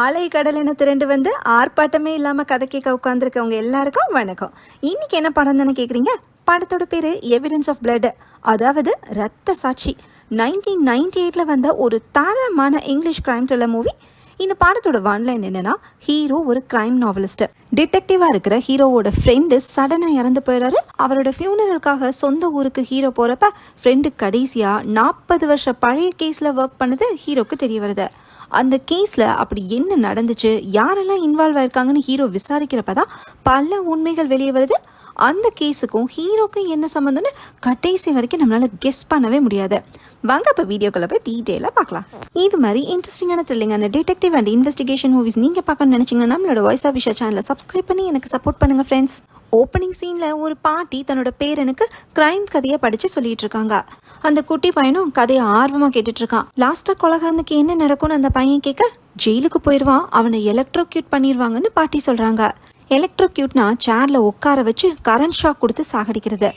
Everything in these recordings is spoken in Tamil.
அலை கடல் என திரண்டு வந்து ஆர்ப்பாட்டமே இல்லாமல் கதை கேட்க உட்காந்துருக்கவங்க எல்லாருக்கும் வணக்கம். இன்னைக்கு என்ன படம் தானே கேட்குறீங்க? படத்தோட பேர் எவிடன்ஸ் ஆஃப் பிளட், அதாவது ரத்த சாட்சி. 1998 வந்த ஒரு தரமான இங்கிலீஷ் கிரைம் த்ரில்லர் மூவி. இந்த படத்தோட ஒன்லைன் என்னன்னா, ஹீரோ ஒரு கிரைம் நாவலிஸ்ட். டிடெக்டிவா இருக்கிற ஹீரோவோட ஃப்ரெண்டு சடனா இறந்து போயிடுறாரு. அவரோட ஃபியூனரலுக்காக சொந்த ஊருக்கு ஹீரோ போறப்ப ஃப்ரெண்டு கடைசியா 40 வருஷம் பழைய கேஸ்ல ஒர்க் பண்ணது ஹீரோக்கு தெரிய வருது. அந்த கேஸில் அப்படி என்ன நடந்துச்சு, யாரெல்லாம் இன்வால்வ் ஆயிருக்காங்கன்னு ஹீரோ விசாரிக்கிறப்பதான் பல உண்மைகள் வெளியே வருது. அந்த கேஸுக்கும் ஹீரோக்கும் என்ன சம்மந்தம்னு கடைசி வரைக்கும் நம்மளால கெஸ் பண்ணவே முடியாது. வாங்க இப்போ வீடியோக்குள்ள போய் டீட்டெயிலாக பார்க்கலாம். இது மாதிரி இன்ட்ரெஸ்டிங்கான த்ரில்லிங்கான டிடெக்டிவ் அண்ட் இன்வெஸ்டிகேஷன் மூவிஸ் நீங்கள் பார்க்கணும்னு நினச்சிங்கன்னா நம்மளோட வாய்ஸ் ஆஃப் விஷா சேனலை சப்ஸ்கிரைப் பண்ணி எனக்கு சப்போர்ட் பண்ணுங்கள் ஃப்ரெண்ட்ஸ். ஓப்பனிங் சீனில் ஒரு பாட்டி தன்னோட பேரனுக்கு கிரைம் கதையை படித்து சொல்லிட்டு இருக்காங்க. அந்த குட்டி பையனும் கதையை ஆர்வமாக கேட்டுட்டு இருக்கான். லாஸ்ட்டாக கொலகாரனுக்கு என்ன நடக்கும்னு அந்த பையன் கேட்க, ஜெயிலுக்கு போயிடுவான், அவனை எலக்ட்ரோக்யூட் பண்ணிடுவாங்கன்னு பாட்டி சொல்கிறாங்க. எலக்ட்ரோக்யூட்னா சேரில் உட்கார வச்சு கரண்ட் ஷாக் கொடுத்து சாகடிக்கிறது.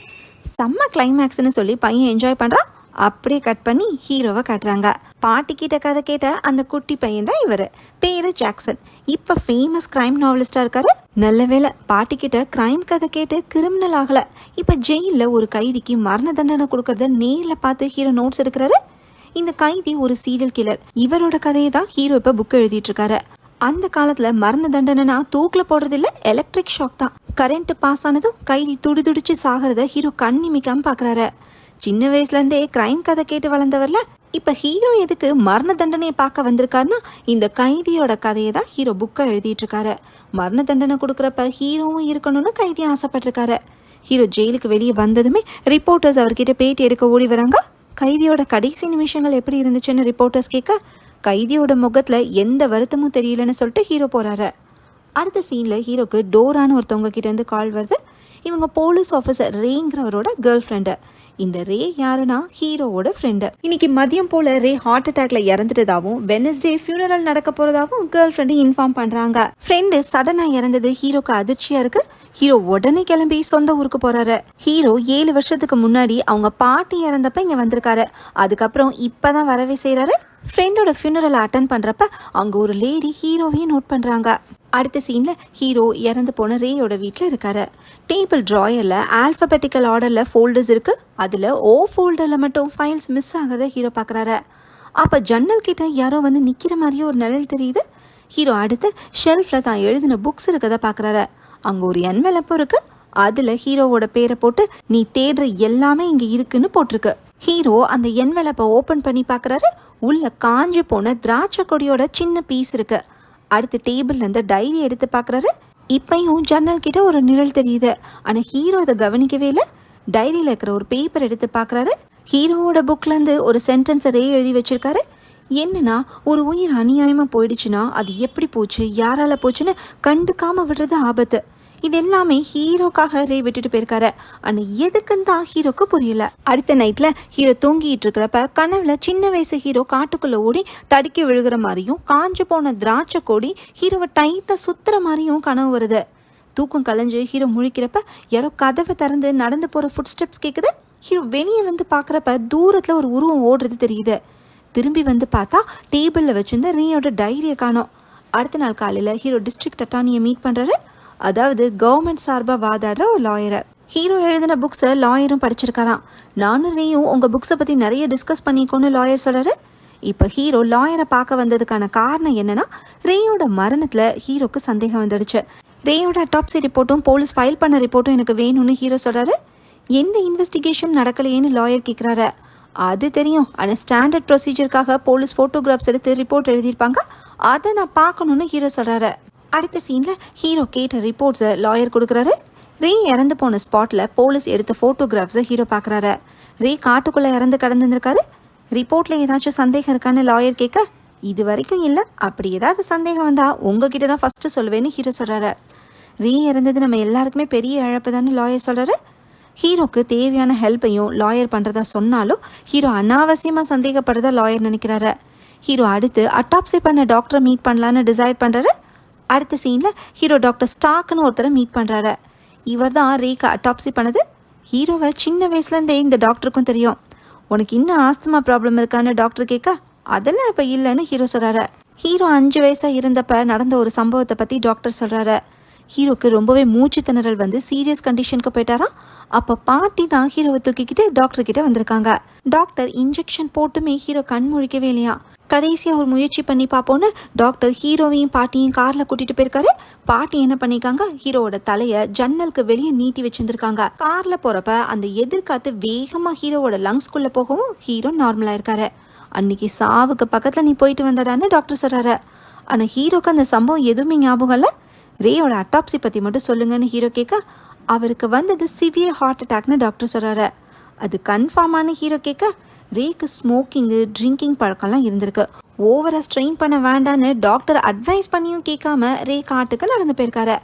செம்ம கிளைமேக்ஸ்னு சொல்லி பையன் என்ஜாய் பண்ணுறான். அப்படியே கட் பண்ணி ஹீரோவை காட்டுறாங்க. பாட்டி கிட்ட கதை கேட்ட அந்த குட்டி பையன் தான் இவர். பேரு ஜாக்சன். இப்போ ஃபேமஸ் கிரைம் நாவலிஸ்டா இருக்காரு. நல்ல வேலை பாட்டி கிட்ட கிரைம் கதை கேட்டு கிரிமினல் ஆகல. இப்போ ஜெயிலில் ஒரு கைதிக்கு மரண தண்டனை கொடுக்கறத நேரில் பார்த்து ஹீரோ நோட்ஸ் எடுக்கிறாரு. இந்த கைதி ஒரு சீரியல் கில்லர். இவரோட கதையை தான் ஹீரோ இப்போ புக் எழுதிட்டு இருக்காரு. அந்த காலத்துல மரண தண்டனைனா தூக்கில் போடுறது இல்லை, எலக்ட்ரிக் ஷாக் தான். கரண்ட் பாஸ் ஆனதும் கைதி துடிதுடிச்சு சாகிறத ஹீரோ கண்ணிமிக்காம பாக்குறாரு. சின்ன வயசுலேருந்தே கிரைம் கதை கேட்டு வளர்ந்தவர்ல இப்போ ஹீரோ எதுக்கு மரண தண்டனையை பார்க்க வந்திருக்காருன்னா, இந்த கைதியோட கதையை தான் ஹீரோ புக்கை எழுதிட்டு இருக்காரு. மரண தண்டனை கொடுக்குறப்ப ஹீரோவும் இருக்கணும்னு கைதி ஆசைப்பட்டிருக்காரு. ஹீரோ ஜெயிலுக்கு வெளியே வந்ததுமே ரிப்போர்ட்டர்ஸ் அவர்கிட்ட பேட்டி எடுக்க ஓடி வராங்க. கைதியோட கடைசி நிமிஷங்கள் எப்படி இருந்துச்சுன்னு ரிப்போர்ட்டர்ஸ் கேட்க, கைதியோட முகத்தில் எந்த வருத்தமும் தெரியலன்னு சொல்லிட்டு ஹீரோ போகிறாரு. அடுத்த சீனில் ஹீரோக்கு டோரான்னு ஒருத்தவங்க கிட்டேருந்து கால் வருது. இவங்க போலீஸ் ஆஃபீஸர் ரேங்கிறவரோட கேர்ள் ஃப்ரெண்டு. இந்த ரே யாருன்னா ஹீரோவோட ஃப்ரெண்டு. இன்னைக்கு மதியம் போல ரே ஹார்ட் அட்டாக்ல இறந்துட்டதாகவும் வெனஸ்டே ஃபியூனரல் நடக்க போறதாகவும் கேர்ள் ஃப்ரெண்டு இன்ஃபார்ம் பண்றாங்க. ஃப்ரெண்டு சடனா இறந்தது ஹீரோக்கு அதிர்ச்சியா இருக்கு. ஹீரோ உடனே கிளம்பி சொந்த ஊருக்கு போறாரு. ஹீரோ 7 வருஷத்துக்கு முன்னாடி அவங்க பாட்டி இறந்தப்ப இங்க வந்திருக்காரு. அதுக்கப்புறம் இப்பதான் வரவே செய்யறாரு. ஃப்ரெண்டோட ஃபியூனரல் அட்டன் பண்றப்ப அங்க ஒரு லேடி ஹீரோவையும் நோட் பண்றாங்க. அடுத்த சீன்ல ஹீரோ இறந்து போன ரேயோட வீட்டில் இருக்காரு. டேபிள் ட்ராயர்ல ஆல்பபெட்டிக்கல் ஆர்டர்ல ஃபோல்டர்ஸ் இருக்கு. அதுல ஓ ஃபோல்டர்ல மட்டும் ஃபைல்ஸ் மிஸ் ஆகாத ஹீரோ பார்க்குறாரு. அப்ப ஜன்னல் கிட்ட யாரோ வந்து நிக்கிற மாதிரியே ஒரு நிழல் தெரியுது. ஹீரோ அடுத்து ஷெல்ஃப்ல தான் எழுதின புக்ஸ் இருக்கதை பார்க்குறாரு. அங்க ஒரு என்வெலப்பும் இருக்கு. அதுல ஹீரோவோட பேரை போட்டு நீ தேடுற எல்லாமே இங்க இருக்குன்னு போட்டிருக்கு. ஹீரோ அந்த என்வெலப்பை ஓபன் பண்ணி பார்க்குறாரு. உள்ள காஞ்சு போன திராட்சை கொடியோட சின்ன பீஸ் இருக்கு. அடுத்து டேபிள்ல இருந்து டைரி எடுத்து பார்க்குறாரு. இப்பயும் ஜன்னல் கிட்ட ஒரு நிழல் தெரியுது. ஆனால் ஹீரோ அதை கவனிக்கவே இல்லை. டைரியில் இருக்கிற ஒரு பேப்பர் எடுத்து பார்க்குறாரு. ஹீரோவோட புக்லேருந்து ஒரு சென்டென்ஸை ரே எழுதி வச்சிருக்காரு. என்னன்னா, ஒரு உயிர் அநியாயமாக போயிடுச்சுன்னா அது எப்படி போச்சு, யாரால போச்சுன்னு கண்டுக்காம விடுறது ஆபத்து. இது எல்லாமே ஹீரோக்காக ரே விட்டுட்டு போயிருக்காரு. ஆனா எதுக்குன்னு தான் ஹீரோக்கு புரியல. அடுத்த நைட்ல ஹீரோ தூங்கிட்டு இருக்கிறப்ப கனவுல சின்ன வயசு ஹீரோ காட்டுக்குள்ள ஓடி தடுக்கி விழுகிற மாதிரியும் காஞ்சு போன திராட்சை கொடி ஹீரோவை டைட்டா சுத்துற மாதிரியும் கனவு வருது. தூக்கம் கலைஞ்சு ஹீரோ முழிக்கிறப்ப யாரோ கதவை திறந்து நடந்து போற ஃபுட் ஸ்டெப்ஸ் கேக்குது. ஹீரோ வெளியே வந்து பாக்குறப்ப தூரத்துல ஒரு உருவம் ஓடுறது தெரியுது. திரும்பி வந்து பார்த்தா டேபிள்ல வச்சிருந்த ரேயோட டைரியை காணோம். அடுத்த நாள் காலையில ஹீரோ டிஸ்ட்ரிக்ட் அட்டார்னியை மீட் பண்றாரு. அதாவது கவர்மெண்ட் சார்பாக வாதாடுற ஒரு லாயரை. ஹீரோ எழுதின புக்ஸை லாயரும் படிச்சிருக்காராம். நானும் ரேயும் உங்கள் புக்ஸை பற்றி நிறைய டிஸ்கஸ் பண்ணிக்கோன்னு லாயர் சொல்கிறாரு. இப்போ ஹீரோ லாயரை பார்க்க வந்ததுக்கான காரணம் என்னன்னா, ரேயோட மரணத்தில் ஹீரோக்கு சந்தேகம் வந்துடுச்சு. ரேயோட அட்டாப்சி ரிப்போர்ட்டும் போலீஸ் ஃபைல் பண்ண ரிப்போர்ட்டும் எனக்கு வேணும்னு ஹீரோ சொல்கிறாரு. எந்த இன்வெஸ்டிகேஷன் நடக்கலையேன்னு லாயர் கேட்குறாரு. அது தெரியும், ஆனால் ஸ்டாண்டர்ட் ப்ரொசீஜருக்காக போலீஸ் ஃபோட்டோகிராஃப்ஸ் எடுத்து ரிப்போர்ட் எழுதியிருப்பாங்க, அதை நான் பார்க்கணுன்னு ஹீரோ சொல்கிறாரு. அடுத்த சீனில் ஹீரோ கேட்ட ரிப்போர்ட்ஸை லாயர் கொடுக்குறாரு. ரே இறந்து போன ஸ்பாட்டில் போலீஸ் எடுத்த ஃபோட்டோகிராஃப்ஸை ஹீரோ பார்க்குறாரு. ரே காட்டுக்குள்ளே இறந்து கடந்துருக்காரு. ரிப்போர்ட்டில் ஏதாச்சும் சந்தேகம் இருக்கான்னு லாயர் கேட்க, இது வரைக்கும் இல்லை, அப்படி ஏதாவது சந்தேகம் வந்தால் உங்ககிட்ட தான் ஃபஸ்ட்டு சொல்லுவேன்னு ஹீரோ சொல்கிறாரு. ரே இறந்தது நம்ம எல்லாருக்குமே பெரிய இழப்பு தானே லாயர் சொல்கிறாரு. ஹீரோக்கு தேவையான ஹெல்ப்பையும் லாயர் பண்ணுறதா சொன்னாலும் ஹீரோ அனாவசியமாக சந்தேகப்படுறதா லாயர் நினைக்கிறாரு. ஹீரோ அடுத்து அட்டாப்சி பண்ண டாக்டரை மீட் பண்ணலான்னு டிசைட் பண்ணுறாரு. அடுத்த சீனில் ஹீரோ டாக்டர் ஸ்டாக்னு ஒருத்தரை மீட் பண்ணுறாரு. இவர் தான் ரேக்கு அட்டாப்சி பண்ணது. ஹீரோவை சின்ன வயசுலேருந்தே இந்த டாக்டருக்கும் தெரியும். உனக்கு இன்னும் ஆஸ்துமா ப்ராப்ளம் இருக்கான்னு டாக்டர் கேட்க, அதெல்லாம் இப்போ இல்லைன்னு ஹீரோ சொல்கிறாரு. ஹீரோ 5 வயசாக இருந்தப்ப நடந்த ஒரு சம்பவத்தை பற்றி டாக்டர் சொல்கிறாரு. ஹீரோக்கு ரொம்பவே மூச்சு திணறல் வந்து சீரியஸ் கண்டிஷனுக்கு போயிட்டாராம். அப்போ பாட்டி தான் ஹீரோவை தூக்கிக்கிட்டு டாக்டர் கிட்ட வந்திருக்காங்க. டாக்டர் இன்ஜெக்ஷன் போட்டுமே ஹீரோ கண் முழிக்கவே இல்லையா. கடைசியாக ஒரு முயற்சி பண்ணி பார்ப்போன்னு டாக்டர் ஹீரோவையும் பாட்டியும் காரில் கூட்டிகிட்டு போயிருக்காரு. பாட்டி என்ன பண்ணியிருக்காங்க, ஹீரோவோட தலையை ஜன்னலுக்கு வெளியே நீட்டி வச்சுருந்துருக்காங்க. காரில் போகிறப்ப அந்த எதிர்காத்து வேகமாக ஹீரோவோட லங்ஸ்குள்ளே போகவும் ஹீரோ நார்மலாக இருக்காரு. அன்னைக்கு சாவுக்கு பக்கத்தில் நீ போயிட்டு வந்தடான்னு டாக்டர் சொல்கிறாரு. ஆனால் ஹீரோக்கு அந்த சம்பவம் எதுவுமே ஞாபகம் இல்லை. ரேயோட அட்டாப்சி பற்றி மட்டும் சொல்லுங்கன்னு ஹீரோ கேட்க, அவருக்கு வந்தது சிவியர் ஹார்ட் அட்டாக்னு டாக்டர் சொல்கிறாரு. அது கன்ஃபார்மான ஹீரோ கேட்க, ரேக்கு ஸ்மோக்கிங்கு ட்ரிங்கிங் பழக்கம்லாம் இருந்திருக்கு. ஓவராக ஸ்ட்ரெயின் பண்ண வேண்டான்னு டாக்டர் அட்வைஸ் பண்ணியும் கேட்காம ரே காட்டுக்கு நடந்து போயிருக்காரு.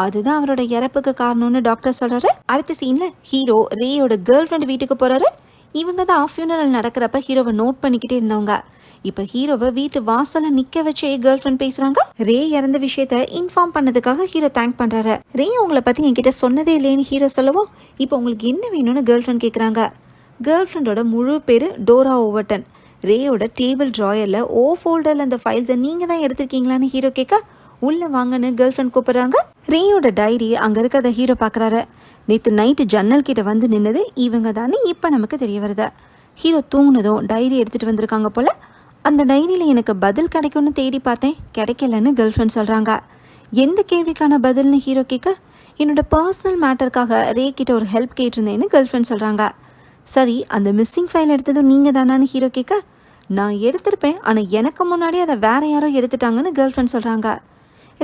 அதுதான் அவரோட இறப்புக்கு காரணம்னு டாக்டர் சொல்கிறாரு. அடுத்த சீனில் ஹீரோ ரேயோட கேர்ள் ஃப்ரெண்ட் வீட்டுக்கு போகிறாரு. இவங்க தான் ஃபியூனரல் நடக்கிறப்ப ஹீரோவை நோட் பண்ணிக்கிட்டே இருந்தவங்க. இப்போ ஹீரோவை வீட்டு வாசலில் நிற்க வச்சே கேர்ள் ஃப்ரெண்ட் பேசுகிறாங்க. ரே இறந்த விஷயத்த இன்ஃபார்ம் பண்ணதுக்காக ஹீரோ தேங்க் பண்ணுறாரு. ரே உங்களை பற்றி என்கிட்ட சொன்னதே இல்லைன்னு ஹீரோ சொல்லவும், இப்போ உங்களுக்கு என்ன வேணும்னு கேர்ள் ஃப்ரெண்ட் கேட்குறாங்க. கேர்ள் ஃப்ரெண்டோட முழு பேர் டோரா ஓவர்டன். ரேயோட டேபிள் ட்ராயரில் ஃபோல்டரில் அந்த ஃபைல்ஸை நீங்கள் தான் எடுத்திருக்கீங்களான்னு ஹீரோ கேட்க, உள்ளே வாங்கன்னு கேர்ள் ஃப்ரெண்ட் கூப்பிட்றாங்க. ரேயோட டைரி அங்கே இருக்கிறத ஹீரோ பார்க்குறாரு. நேற்று நைட்டு ஜன்னல் கிட்ட வந்து நின்னது இவங்க தானே இப்போ நமக்கு தெரிய வருது. ஹீரோ தூங்கினதும் டைரி எடுத்துகிட்டு வந்திருக்காங்க போல். அந்த டைரியில் எனக்கு பதில் கிடைக்கும்னு தேடி பார்த்தேன், கிடைக்கலன்னு கேர்ள் ஃப்ரெண்ட் சொல்கிறாங்க. எந்த கேள்விக்கான பதில்னு ஹீரோ கேட்க, என்னோட பர்சனல் மேட்டருக்காக ரே கிட்ட ஒரு ஹெல்ப் கேட்டிருந்தேன்னு கேர்ள் ஃப்ரெண்ட் சொல்கிறாங்க. சரி, அந்த மிஸ்ஸிங் ஃபைல் எடுத்ததும் நீங்கள் தானான்னு ஹீரோ கேட்க, நான் எடுத்திருப்பேன், ஆனால் எனக்கு முன்னாடி அதை வேற யாரோ எடுத்துட்டாங்கன்னு கேர்ள் ஃப்ரெண்ட் சொல்கிறாங்க.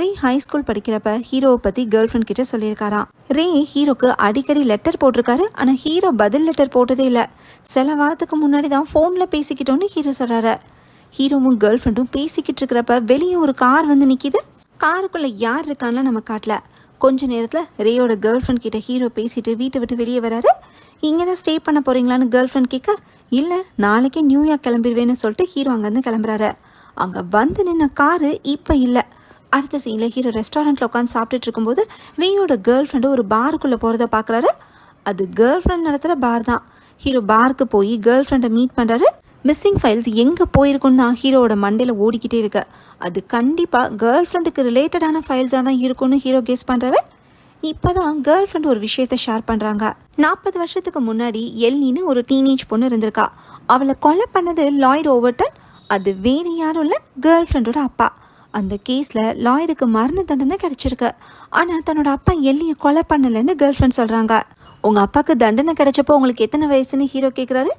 ரே ஹை ஸ்கூல் படிக்கிறப்ப ஹீரோவை பற்றி கேர்ள் ஃப்ரெண்ட் கிட்ட சொல்லியிருக்காராம். ரே ஹீரோக்கு அடிக்கடி லெட்டர் போட்டிருக்காரு, ஆனால் ஹீரோ பதில் லெட்டர் போட்டதே இல்லை. சில வாரத்துக்கு முன்னாடி தான் ஃபோனில் பேசிக்கிட்டோன்னு ஹீரோ சொல்கிறாரு. ஹீரோவும் கேர்ள் ஃப்ரெண்டும் பேசிக்கிட்டு இருக்கிறப்ப வெளியே ஒரு கார் வந்து நிற்கிது. காருக்குள்ளே யார் இருக்கான்னு நம்ம காட்டல. கொஞ்ச நேரத்தில் ரேயோட கேர்ள் ஃப்ரெண்ட் கிட்ட ஹீரோ பேசிட்டு வீட்டை விட்டு வெளியே வராரு. இங்கே தான் ஸ்டே பண்ண போகிறீங்களான்னு கேர்ள் ஃப்ரெண்ட் கேட்க, இல்லை நாளைக்கே நியூயார்க் கிளம்பிடுவேன்னு சொல்லிட்டு ஹீரோ அங்கேருந்து கிளம்புறாரு. அங்கே வந்து நின்ன காரு இப்போ இல்லை. அடுத்த சீனில் ஹீரோ ரெஸ்டாரண்ட்டில் உட்காந்து சாப்பிட்டுட்டு இருக்கும்போது ரேயோட கேர்ள் ஃப்ரெண்டு ஒரு பாருக்குள்ளே போகிறத பார்க்குறாரு. அது கேர்ள் ஃப்ரெண்ட் நடத்துகிற பார் தான். ஹீரோ பாருக்கு போய் கேர்ள் ஃப்ரெண்டை மீட் பண்ணுறாரு. மிஸ்ஸிங் ஃபைல்ஸ் எங்கே போயிருக்குன்னு தான் ஹீரோவோட மண்டையில் ஓடிக்கிட்டே இருக்கு. அது கண்டிப்பாக கேர்ள் ஃப்ரெண்டுக்கு ரிலேட்டடான ஃபைல்ஸாக தான் இருக்குன்னு ஹீரோ கெஸ் பண்ணுறாரு. இப்போ தான் கேர்ள் ஃப்ரெண்ட் ஒரு விஷயத்த ஷேர் பண்ணுறாங்க. 40 வருஷத்துக்கு முன்னாடி எல்லின்னு ஒரு டீனேஜ் பொண்ணு இருந்திருக்கா. அவளை கொலை பண்ணது லாய்டு ஓவர்டன். அது வேறு யாரும் இல்லை, கேர்ள் ஃப்ரெண்டோட அப்பா. அந்த கேஸில் லாய்டுக்கு மரண தண்டனை கிடைச்சிருக்கு. ஆனால் தன்னோட அப்பா எல்லியை கொலை பண்ணலைன்னு கேர்ள் ஃப்ரெண்ட் சொல்கிறாங்க. உங்கள் அப்பாவுக்கு தண்டனை கிடைச்சப்போ உங்களுக்கு எத்தனை வயசுன்னு ஹீரோ கேட்குறாரு.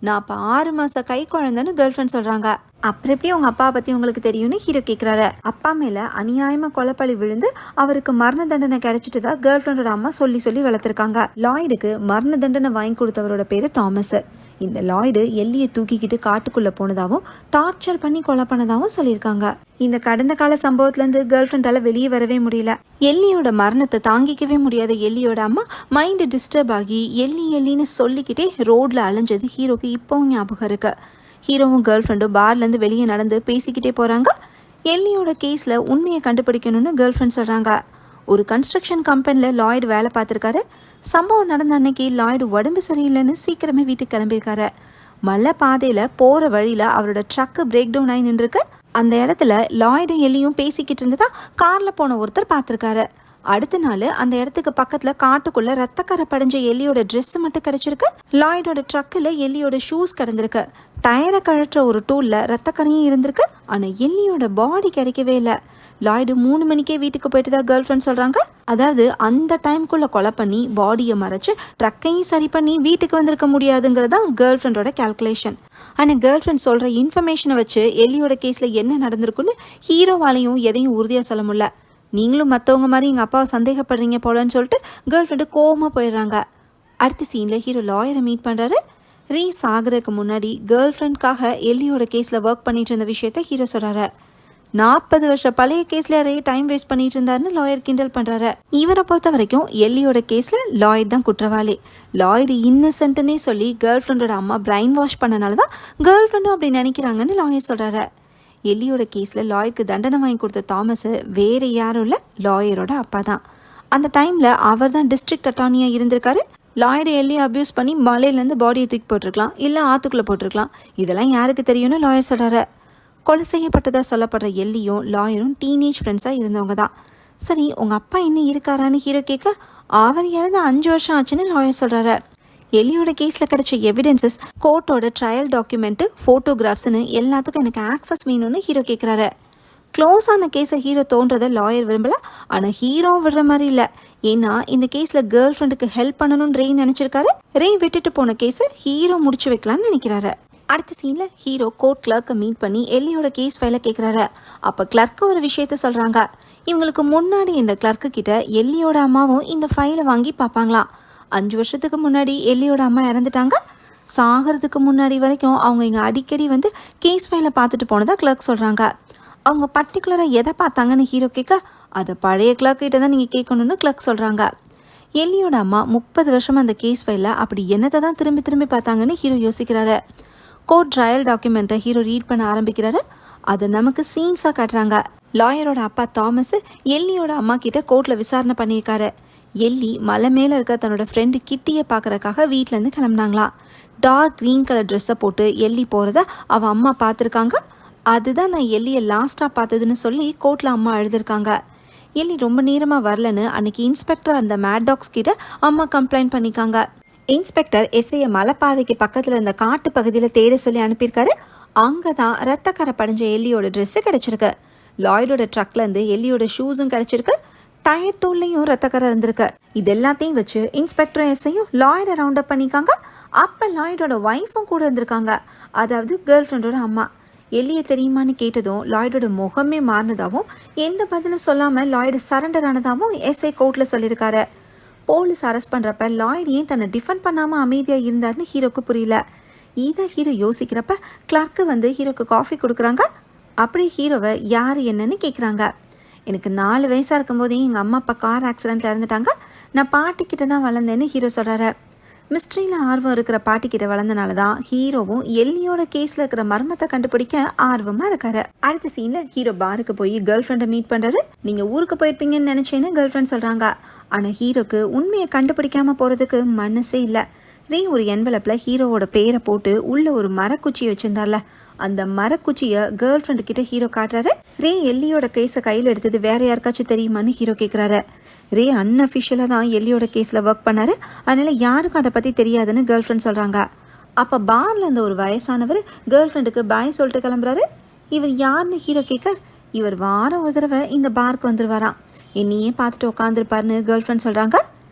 நான் அப்போ 6 மாத கை குழந்தைன்னு கேர்ள் ஃப்ரெண்ட் சொல்கிறாங்க. அப்புறம் எப்படி உங்கள் அப்பா பற்றி உங்களுக்கு தெரியும்னு ஹீரோ கேட்குறாரு. அப்பா மேலே அநியாயமாக கொலைப்பழி விழுந்து அவருக்கு மரண தண்டனை கிடைச்சிட்டு தான் கேர்ள் ஃப்ரெண்டோட அம்மா சொல்லி வளர்த்துருக்காங்க. லாய்டுக்கு மரண தண்டனை வாங்கி கொடுத்தவரோட பேர் தாமஸ். இந்த லாய்டு எல்லியை தூக்கிக்கிட்டு காட்டுக்குள்ளே போனதாகவும் டார்ச்சர் பண்ணி கொலை பண்ணதாகவும் சொல்லியிருக்காங்க. இந்த கடந்த கால சம்பவத்துலேருந்து கேர்ள் ஃப்ரெண்டால் வெளியே வரவே முடியல. எல்லியோட மரணத்தை தாங்கிக்கவே முடியாத எல்லியோட அம்மா மைண்டு டிஸ்டர்ப் ஆகி எல்லின்னு சொல்லிக்கிட்டே ரோடில் அலைஞ்சது ஹீரோக்கு இப்போவும் ஞாபகம் இருக்கு. ஹீரோவும் கேர்ள் ஃப்ரெண்டும் பார்லேருந்து வெளியே நடந்து பேசிக்கிட்டே போகிறாங்க. எல்லியோட கேஸில் உண்மையை கண்டுபிடிக்கணும்னு கேர்ள் ஃப்ரெண்ட் சொல்கிறாங்க. ஒரு கன்ஸ்ட்ரக்ஷன் கம்பெனியில் லாய்டு வேலை பார்த்துருக்காரு. சம்பவம் நடந்த அன்னைக்கு லாய்டு உடம்பு சரியில்லைன்னு சீக்கிரமே வீட்டுக்கு கிளம்பியிருக்காரு. மலை பாதையில் போகிற வழியில் அவரோட ட்ரக்கு பிரேக் டவுன் ஆகி நின்றுருக்கு. அந்த இடத்துல லாய்டும் எல்லியும் பேசிக்கிட்டு இருந்ததா காரில் போன ஒருத்தர் பார்த்துருக்காரு. அடுத்த நாள் அந்த இடத்துக்கு பக்கத்தில் காட்டுக்குள்ள ரத்தக்கரை படிஞ்ச எல்லியோட ட்ரெஸ் மட்டும் கிடைச்சிருக்கு. லாய்டோட ட்ரக்கில் எல்லியோட ஷூஸ் கிடந்திருக்கு. டயரை கழற்ற ஒரு டூலில் ரத்தக்கரையும் இருந்திருக்கு. ஆனால் எல்லியோட பாடி கிடைக்கவே இல்லை. லாய்டு 3 மணிக்கே வீட்டுக்கு போயிட்டு தான் கேர்ள் ஃப்ரெண்ட் சொல்கிறாங்க. அதாவது அந்த டைம்குள்ளே கொலை பண்ணி பாடியை மறைச்சு ட்ரக்கையும் சரி பண்ணி வீட்டுக்கு வந்திருக்க முடியாதுங்கிறது தான் கேர்ள் ஃப்ரெண்டோட கேல்குலேஷன். ஆனால் கேர்ள் ஃப்ரெண்ட் சொல்கிற இன்ஃபர்மேஷனை வச்சு எல்லியோட கேஸில் என்ன நடந்திருக்குன்னு ஹீரோவாலையும் எதையும் உறுதியாக சொல்ல முடியல. நீங்களும் மற்றவங்க மாதிரி எங்கள் அப்பாவை சந்தேகப்படுறீங்க போலன்னு சொல்லிட்டு கேர்ள் ஃப்ரெண்டு கோவமாக போயிடுறாங்க. அடுத்த சீனில் ஹீரோ லாயரை மீட் பண்ணுறாரு. ரீஸ் ஆகிறதுக்கு முன்னாடி கேர்ள் ஃப்ரெண்ட்காக எல்லியோட கேஸில் ஒர்க் பண்ணிட்டு இருந்த விஷயத்த ஹீரோ சொல்கிறாரு. 40 வருஷம் பழைய கேஸில் ரே டைம் வேஸ்ட் பண்ணிட்டு இருந்தாருன்னு லாயர் கிண்டல் பண்ணுறாரு. இவரை பொறுத்த வரைக்கும் எல்லியோட கேஸில் லாய்டு தான் குற்றவாளி. லாய்டு இன்னசென்ட்னே சொல்லி கேர்ள் ஃப்ரெண்டோட அம்மா பிரைன் வாஷ் பண்ணனால தான் கேர்ள் ஃப்ரெண்டும் அப்படி நினைக்கிறாங்கன்னு லாயர் சொல்கிறாரு. எல்லியோட கேஸில் லாயருக்கு தண்டனை வாங்கி கொடுத்த தாமஸ் வேறு யாரும் இல்லை, லாயரோட அப்பா தான். அந்த டைமில் அவர் தான் டிஸ்ட்ரிக்ட் அட்டார்னியாக இருந்திருக்காரு. லாய்டு எல்லியை அப்யூஸ் பண்ணி மலையிலேருந்து பாடியை தூக்கி போட்டிருக்கலாம், இல்லை ஆற்றுக்குள்ளே போட்டிருக்கலாம். இதெல்லாம் யாருக்கு தெரியும்னு லாயர் சொல்கிறாரு. கொலை செய்யப்பட்டதாக சொல்லப்படுற எல்லியும் லாயரும் டீனேஜ் ஃப்ரெண்ட்ஸாக இருந்தவங்க தான். சரி, உங்கள் அப்பா இன்னும் இருக்காரான்னு ஹீரோ கேட்க, அவர் இறந்து 5 வருஷம் ஆச்சுன்னு லாயர் சொல்கிறாரு. எல்லியோட கேஸில் கிடைச்ச எவிடன்சஸ், கோர்ட்டோட ட்ரையல் டாக்குமெண்ட்டு, ஃபோட்டோகிராஃப்ஸ்னு எல்லாத்துக்கும் எனக்கு ஆக்சஸ் வேணும்னு ஹீரோ கேட்குறாரு. க்ளோஸ் ஆன கேஸை ஹீரோ தோன்றதை லாயர் விரும்பலை. ஆனால் ஹீரோ விடுற மாதிரி இல்லை. ஏன்னா இந்த கேஸில் கேர்ள் ஃப்ரெண்டுக்கு ஹெல்ப் பண்ணணும்னு ரே நினச்சிருக்காரு. ரே விட்டுட்டு போன கேஸை ஹீரோ முடிச்சு வைக்கலான்னு நினைக்கிறாரு. அடுத்த சீனில் ஹீரோ கோர்ட் கிளர்க்கை மீட் பண்ணி எல்லியோட கேஸ் ஃபைலை கேட்குறாரு. அப்போ கிளர்க்கு ஒரு விஷயத்த சொல்கிறாங்க. இவங்களுக்கு முன்னாடி இந்த கிளர்க்கு கிட்ட எல்லியோட அம்மாவும் இந்த ஃபைலை வாங்கி பார்ப்பாங்களாம். 5 வருஷத்துக்கு முன்னாடி எல்லியோட அம்மா இறந்துட்டாங்க. சாகிறதுக்கு முன்னாடி வரைக்கும் அவங்க இங்கே அடிக்கடி வந்து கேஸ் ஃபைலை பார்த்துட்டு போனதாக கிளர்க் சொல்கிறாங்க. அவங்க பர்டிகுலராக எதை பார்த்தாங்கன்னு ஹீரோ கேட்க, அதை பழைய கிளர்க் கிட்ட தான் நீங்கள் கேட்கணுன்னு கிளர்க் சொல்கிறாங்க. எல்லியோட அம்மா 30 வருஷமாக அந்த கேஸ் ஃபைலில் அப்படி என்னத்தை தான் திரும்பி திரும்பி பார்த்தாங்கன்னு ஹீரோ யோசிக்கிறாரு. கோர்ட் ட்ரையல் டாக்குமெண்ட்டை ஹீரோ ரீட் பண்ண ஆரம்பிக்கிறாரு. அதை நமக்கு சீன்ஸாக காட்டுறாங்க. லாயரோட அப்பா தாமஸ் எல்லியோட அம்மா கிட்ட கோர்ட்டில் விசாரணை பண்ணியிருக்காரு. எல்லி மலை மேலே இருக்க தன்னோட ஃப்ரெண்டு கிட்டியை பார்க்குறக்காக வீட்டிலேருந்து கிளம்புனாங்களாம். டார்க் க்ரீன் கலர் ட்ரெஸ்ஸை போட்டு எல்லி போகிறத அவள் அம்மா பார்த்துருக்காங்க. அதுதான் நான் எல்லியை லாஸ்ட்டாக பார்த்ததுன்னு சொல்லி கோர்ட்டில் அம்மா எழுதியிருக்காங்க. எல்லி ரொம்ப நேரமாக வரலன்னு அன்னைக்கு இன்ஸ்பெக்டர் அந்த மேட் டாக்ஸ் கிட்ட அம்மா கம்ப்ளைண்ட் பண்ணிக்காங்க. இன்ஸ்பெக்டர் எஸ்ஐயை மலைப்பாதைக்கு பக்கத்தில் இருந்த காட்டு பகுதியில் தேட சொல்லி அனுப்பியிருக்காரு. அங்கே தான் ரத்தக்கரை படிஞ்ச எல்லியோட ட்ரெஸ்ஸு கிடச்சிருக்கு. லாய்டோட ட்ரக்லேருந்து எல்லியோட ஷூஸும் கிடச்சிருக்கு. டயர் டூல்லையும் ரத்தக்கரை இருந்திருக்கு. இது எல்லாத்தையும் வச்சு இன்ஸ்பெக்டர் எஸ்ஐயும் லாய்டை ரவுண்ட் அப் பண்ணிக்காங்க. அப்போ லாய்டோட ஒய்ஃபும் கூட இருந்திருக்காங்க, அதாவது கேர்ள் ஃப்ரெண்டோட அம்மா. எல்லியை தெரியுமான்னு கேட்டதும் லாய்டோட முகமே மாறினதாகவும் எந்த பதிலும் சொல்லாமல் லாய்டு சரண்டர் ஆனதாகவும் எஸ்ஐ கோர்ட்டில் சொல்லியிருக்காரு. போலீஸ் அரெஸ்ட் பண்ணுறப்ப லாய்டு ஏன் தன்னை டிஃபெண்ட் பண்ணாமல் அமைதியாக இருந்தார்னு ஹீரோக்கு புரியல. இதை ஹீரோ யோசிக்கிறப்ப கிளர்க்கு வந்து ஹீரோக்கு காஃபி கொடுக்குறாங்க. அப்படி ஹீரோவை யார் என்னன்னு கேட்குறாங்க. எனக்கு 4 வயசாக இருக்கும்போதே எங்கள் அம்மா அப்பா கார் ஆக்சிடெண்ட்டில் இறந்துட்டாங்க. நான் பாட்டிக்கிட்ட தான் வளர்ந்தேன்னு ஹீரோ சொல்கிறாரு. மிஸ்ட்ரியில் ஆர்வம் இருக்கிற பாட்டிக்கிட்ட வளர்ந்தனால தான் ஹீரோவும் எல்லியோட கேஸில் இருக்கிற மர்மத்தை கண்டுபிடிக்க ஆர்வமாக இருக்காரு. அடுத்த சீனில் ஹீரோ பாருக்கு போய் கேர்ள் ஃப்ரெண்டை மீட் பண்ணுறாரு. நீங்கள் ஊருக்கு போயிருப்பீங்கன்னு நினச்சேன்னு கேர்ள் ஃப்ரெண்ட் சொல்கிறாங்க. ஆனால் ஹீரோக்கு உண்மையை கண்டுபிடிக்காமல் போகிறதுக்கு மனசே இல்லை. ரே ஒரு என்வலப்பில் ஹீரோவோட பேரை போட்டு உள்ளே ஒரு மரக்குச்சியை வச்சுருந்தார்ல, அந்த மரக்குச்சியை கேர்ள் ஃப்ரெண்டு கிட்ட ஹீரோ காட்டுறாரு. ரே எல்லியோட கேஸை கையில் எடுத்தது வேற யாருக்காச்சும் தெரியுமான்னு ஹீரோ கேட்குறாரு. ரே அன்அஃபிஷியலாக தான் எல்லியோட கேஸில் ஒர்க் பண்ணாரு, அதனால யாருக்கும் அதை பற்றி தெரியாதுன்னு கேர்ள் ஃப்ரெண்ட் சொல்கிறாங்க. அப்போ பாரில் இருந்த ஒரு வயசானவர் கேர்ள் ஃப்ரெண்டுக்கு பாய் சொல்லிட்டு கிளம்புறாரு. இவர் யாருன்னு ஹீரோ கேட்க, இவர் வாரம் ஒரு தடவை இந்த பாருக்கு வந்துடுவாராம், என்னையே பார்த்துட்டு உட்காந்துருப்பாருன்னு கேர்ள் ஃப்ரெண்ட் சொல்கிறாங்க.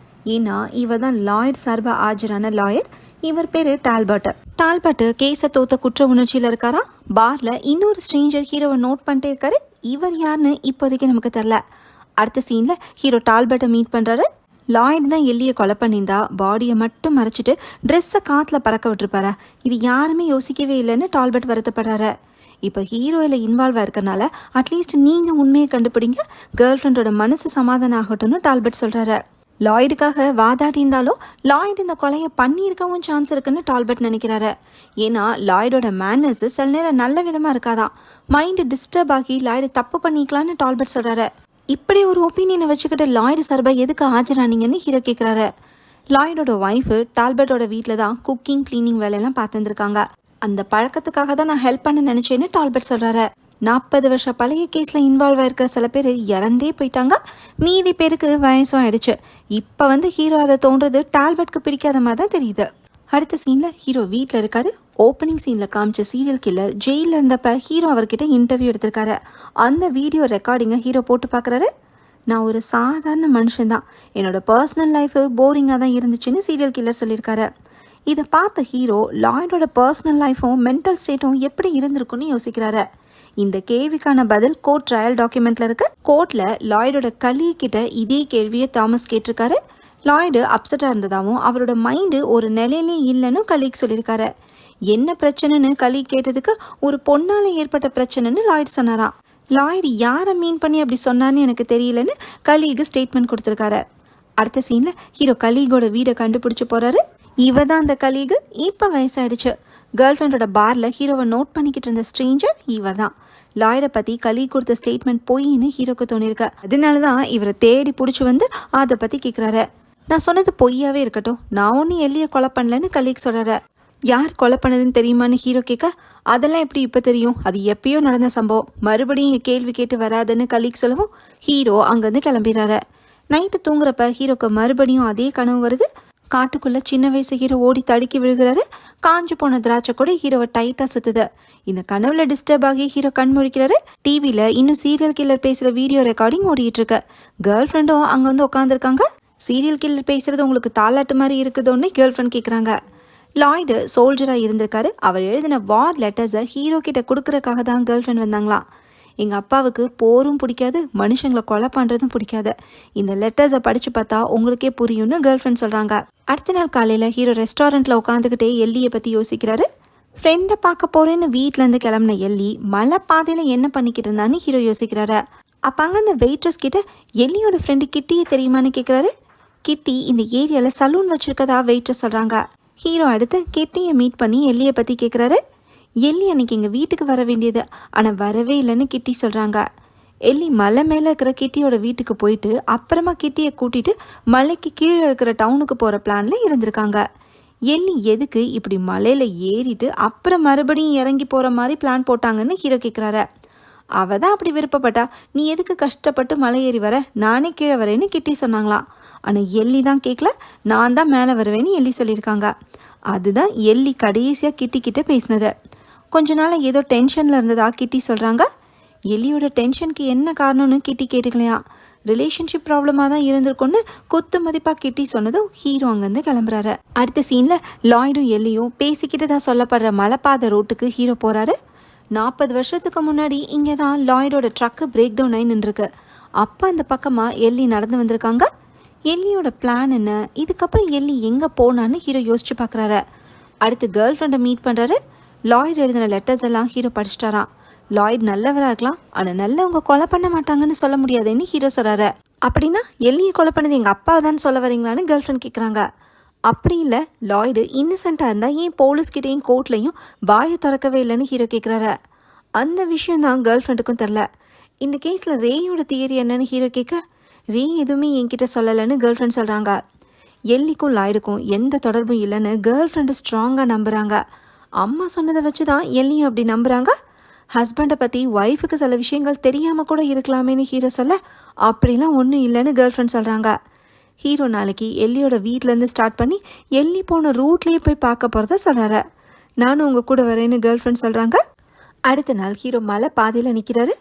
ஏன்னா இவர் தான் லாய்ட் சார்பாக ஆஜரான லாயர். இவர் பேர் டால்பர்ட் கேஸை தோத்த குற்ற உணர்ச்சியில் இருக்காரா. பாரில் இன்னொரு ஸ்ட்ரேஞ்சர் ஹீரோவை நோட் பண்ணிட்டே இருக்காரு. இவர் யாருன்னு இப்போதைக்கு நமக்கு தெரில. அடுத்த சீனில் ஹீரோ டால்பர்ட்டை மீட் பண்ணுறாரு. லாய்டு தான் எல்லியை கொலை பண்ணியிருந்தா பாடியை மட்டும் மறைச்சிட்டு ட்ரெஸ்ஸை காற்றுல பறக்க விட்டுருப்பாரா. இது யாருமே யோசிக்கவே இல்லைன்னு டால்பர்ட் வருத்தப்படுறாரு. இப்போ ஹீரோயில் இன்வால்வ் ஆயிருக்கனால அட்லீஸ்ட் நீங்கள் உண்மையை கண்டுபிடிங்க, கேர்ள் ஃப்ரெண்டோட மனசு சமாதானம் ஆகட்டும்னு டால்பர்ட் சொல்கிறாரு. லாய்டுக்காக வாதாடி இருந்தாலும் லாய்டு இந்த கொலையை பண்ணியிருக்கவும் சான்ஸ் இருக்குன்னு டால்பர்ட் நினைக்கிறாரு. ஏன்னா லாய்டோட மேனர்ஸ் சில நேரம் நல்ல விதமாக இருக்காதான். மைண்டு டிஸ்டர்ப் ஆகி லாய்டு தப்பு பண்ணிக்கலான்னு டால்பர்ட் சொல்கிறாரு. இப்படி ஒரு ஒப்பீனியனை வச்சுக்கிட்டு லாய்டு சார்பாக எதுக்கு ஆஜரானீங்கன்னு ஹீரோ கேட்குறாரு. லாய்டோட ஒய்ஃபு டால்பர்ட்டோட வீட்டில் தான் குக்கிங் கிளீனிங் வேலையெல்லாம் பார்த்துருக்காங்க. அந்த பழக்கத்துக்காக தான் நான் ஹெல்ப் பண்ண நினச்சேன்னு டால்பர்ட் சொல்கிறாரு. 40 வருஷம் பழைய கேஸில் இன்வால்வ் ஆகிருக்கிற சில பேர் இறந்தே போயிட்டாங்க, மீதி பேருக்கு வயசும் ஆயிடுச்சு. இப்போ வந்து ஹீரோ அதை தோன்றது டால்பர்ட்க்கு பிடிக்காத மாதிரி தான் தெரியுது. அடுத்த சீனில் ஹீரோ வீட்டில் இருக்காரு. ஓப்பனிங் சீனில் காமிச்ச சீரியல் கில்லர் ஜெயிலில் இருந்தப்ப ஹீரோ அவர்கிட்ட இன்டர்வியூ எடுத்திருக்காரு. அந்த வீடியோ ரெக்கார்டிங்கை ஹீரோ போட்டு பார்க்குறாரு. நான் ஒரு சாதாரண மனுஷன்தான், என்னோட பர்சனல் லைஃபு போரிங்காக தான் இருந்துச்சுன்னு சீரியல் கில்லர் சொல்லியிருக்காரு. இதை பார்த்த ஹீரோ லாய்டோட பர்சனல் லைஃப்பும் மென்டல் ஸ்டேட்டும் எப்படி இருந்திருக்குன்னு யோசிக்கிறாரு. இந்த கேள்விக்கான பதில் கோர்ட் ட்ரையல் டாக்குமெண்ட்ல இருக்கு. கோர்ட்ல லாய்டோட கலீக் கிட்ட இதே கேள்வியை தாமஸ் கேட்டிருக்காரு. லாய்டு அப்செட்டா இருந்ததாகவும் அவரோட மைண்டு ஒரு நிலையிலே இல்லைன்னு கலீக் சொல்லியிருக்காரு. என்ன பிரச்சனைன்னு கலீக் கேட்டதுக்கு ஒரு பொண்ணால ஏற்பட்ட பிரச்சனைன்னு லாய்டு சொன்னாராம். லாய்டு யாரை மீன் பண்ணி அப்படி சொன்னான்னு எனக்கு தெரியலன்னு கலீக்கு ஸ்டேட்மெண்ட் கொடுத்துருக்காரு. அடுத்த சீன்ல ஹீரோ கலீகோட வீடை கண்டுபிடிச்சு போறாரு. இவ தான் அந்த கலீகு. இப்போ வயசாயிடுச்சு. கேர்ள் ஃப்ரெண்டோட பாரில் ஹீரோவை நோட் பண்ணிக்கிட்டு இருந்த ஸ்ட்ரேஞ்சர் இவர் தான். லாய்டை பற்றி கலீக் கொடுத்த ஸ்டேட்மெண்ட் பொய்ன்னு ஹீரோக்கு தோணிருக்கு. அதனால தான் இவரை தேடி பிடிச்சி வந்து அதை பற்றி கேட்குறாரு. நான் சொன்னது பொய்யாவே இருக்கட்டும், நான் ஒன்றும் எல்லியை கொலை பண்ணலன்னு கலீக் சொல்கிறாரு. யார் கொலை பண்ணதுன்னு தெரியுமான்னு ஹீரோ கேட்க, அதெல்லாம் எப்படி இப்போ தெரியும், அது எப்பயோ நடந்த சம்பவம், மறுபடியும் இங்கே கேள்வி கேட்டு வராதுன்னு கலீக் சொல்லவும் ஹீரோ அங்கேருந்து கிளம்பிடுறாரு. நைட்டு தூங்குறப்ப ஹீரோக்கு மறுபடியும் அதே கனவு வருது. காட்டுக்குள்ளே சின்ன வயசு ஹீரோ ஓடி தடுக்கி விழுகிறாரு. காஞ்சு போன திராட்சை கூட ஹீரோவை டைட்டாக சுற்றுது. இந்த கனவுல டிஸ்டர்ப் ஆகி ஹீரோ கண் முழிக்கிறாரு. டிவியில் இன்னும் சீரியல் கில்லர் பேசுகிற வீடியோ ரெக்கார்டிங் ஓடிட்டு இருக்கு. கேர்ள் ஃப்ரெண்டும் அங்கே வந்து உட்காந்துருக்காங்க. சீரியல் கில்லர் பேசுறது உங்களுக்கு தாலாட்டு மாதிரி இருக்குதோன்னு கேர்ள் ஃப்ரெண்ட் கேட்குறாங்க. லாய்டு சோல்ஜராக இருந்திருக்காரு. அவர் எழுதின வார் லெட்டர்ஸை ஹீரோ கிட்ட கொடுக்கறக்காக தான் கேர்ள் ஃப்ரெண்ட் வந்தாங்களாம். எங்கள் அப்பாவுக்கு போரும் பிடிக்காது, மனுஷங்களை கொலை பண்ணுறதும் பிடிக்காது. இந்த லெட்டர்ஸை படித்து பார்த்தா உங்களுக்கே புரியும்னு கேர்ள் ஃப்ரெண்ட் சொல்கிறாங்க. அடுத்த நாள் காலையில் ஹீரோ ரெஸ்டாரண்ட்டில் உட்காந்துக்கிட்டே எல்லியை பற்றி யோசிக்கிறாரு. ஃப்ரெண்டை பார்க்க போகிறேன்னு வீட்டிலேருந்து கிளம்புன எல்லி மலை பாதையில் என்ன பண்ணிக்கிட்டு இருந்தான்னு ஹீரோ யோசிக்கிறாரு. அப்போ அங்கே அந்த வெயிட்ரஸ் கிட்ட எல்லியோட ஃப்ரெண்டு கிட்டியே தெரியுமான்னு கேட்குறாரு. கிட்டி இந்த ஏரியாவில் சலூன் வச்சுருக்கதா வெயிட்ரஸ் சொல்கிறாங்க. ஹீரோ அடுத்து கிட்டியை மீட் பண்ணி எல்லியை பற்றி கேட்குறாரு. எல்லி அன்னைக்கு எங்கள் வீட்டுக்கு வர வேண்டியது, ஆனால் வரவே இல்லைன்னு கிட்டி சொல்கிறாங்க. எல்லி மலை மேலே இருக்கிற கிட்டியோட வீட்டுக்கு போயிட்டு அப்புறமா கிட்டியை கூட்டிகிட்டு மலைக்கு கீழே இருக்கிற டவுனுக்கு போகிற பிளானில் இருந்திருக்காங்க. எல்லி எதுக்கு இப்படி மலையில் ஏறிட்டு அப்புறம் மறுபடியும் இறங்கி போகிற மாதிரி பிளான் போட்டாங்கன்னு ஹீரோ கேட்குறாரு. அவள் தான் அப்படி விருப்பப்பட்டா, நீ எதுக்கு கஷ்டப்பட்டு மலை ஏறி வர, நானே கீழே வரேன்னு கிட்டி சொன்னாங்களாம். ஆனால் எல்லி தான் கேட்கல, நான் தான் மேலே வருவேன்னு எல்லி சொல்லியிருக்காங்க. அதுதான் எல்லி கடைசியாக கிட்டிக்கிட்ட பேசினது. கொஞ்ச நாள் ஏதோ டென்ஷனில் இருந்ததா கிட்டி சொல்கிறாங்க. எல்லியோட டென்ஷனுக்கு என்ன காரணம்னு கிட்டி கேட்டுக்கலையா. ரிலேஷன்ஷிப் ப்ராப்ளமாக தான் இருந்திருக்குன்னு குத்து மதிப்பாக கிட்டி சொன்னதும் ஹீரோ அங்கேருந்து கிளம்புறாரு. அடுத்த சீனில் லாய்டும் எல்லியும் பேசிக்கிட்டு தான் சொல்லப்படுற மலைப்பாதை ரோட்டுக்கு ஹீரோ போகிறாரு. 40 வருஷத்துக்கு முன்னாடி இங்கே தான் லாய்டோட ட்ரக்கு பிரேக் டவுன் ஆகி நின்றுருக்கு. அப்போ அந்த பக்கமாக எல்லி நடந்து வந்திருக்காங்க. எல்லியோட பிளான் என்ன, இதுக்கப்புறம் எல்லி எங்கே போனான்னு ஹீரோ யோசிச்சு பார்க்குறாரு. அடுத்து கேர்ள் ஃப்ரெண்டை மீட் பண்ணுறாரு. லாய்டு எழுதின லெட்டர்ஸ் எல்லாம் ஹீரோ படிச்சிட்டாராம். லாய்டு நல்லவராக இருக்கலாம், ஆனால் நல்லவங்க கொலை பண்ண மாட்டாங்கன்னு சொல்ல முடியாதுன்னு ஹீரோ சொல்கிறாரு. அப்படின்னா எல்லியை கொலை பண்ணது எங்கள் அப்பா தான் சொல்ல வரீங்களான்னு கேர்ள் ஃப்ரெண்ட் கேட்குறாங்க. அப்படி இல்லை, லாய்டு இன்னசென்ட்டாக இருந்தால் ஏன் போலீஸ்கிட்டையும் கோர்ட்லையும் வாயை திறக்கவே இல்லைன்னு ஹீரோ கேட்குறாரு. அந்த விஷயம் தான் கேர்ள் ஃப்ரெண்டுக்கும் தெரில. இந்த கேஸில் ரேயோட தியரி என்னன்னு ஹீரோ கேட்க, ரே எதுவுமே என்கிட்ட சொல்லலைன்னு கேர்ள் ஃப்ரெண்ட் சொல்கிறாங்க. எல்லிக்கும் லாய்டுக்கும் எந்த தொடர்பும் இல்லைன்னு கேர்ள் ஃப்ரெண்டு ஸ்ட்ராங்காக நம்புகிறாங்க. அம்மா சொன்னதை வச்சு தான் எல்லியும் அப்படி நம்புகிறாங்க. ஹஸ்பண்டை பற்றி ஒய்ஃபுக்கு சில விஷயங்கள் தெரியாமல் கூட இருக்கலாமேன்னு ஹீரோ சொல்ல, அப்படிலாம் ஒன்றும் இல்லைன்னு கேர்ள் ஃப்ரெண்ட் சொல்கிறாங்க. ஹீரோ நாளைக்கு எல்லியோட வீட்டிலேருந்து ஸ்டார்ட் பண்ணி எல்லி போன ரூட்லேயே போய் பார்க்க போகிறத சொல்கிறாரு. நானும் உங்கள் கூட வரேன்னு கேர்ள் ஃப்ரெண்ட் சொல்கிறாங்க. அடுத்த நாள் ஹீரோ மலை பாதையில் நிற்கிறாரு.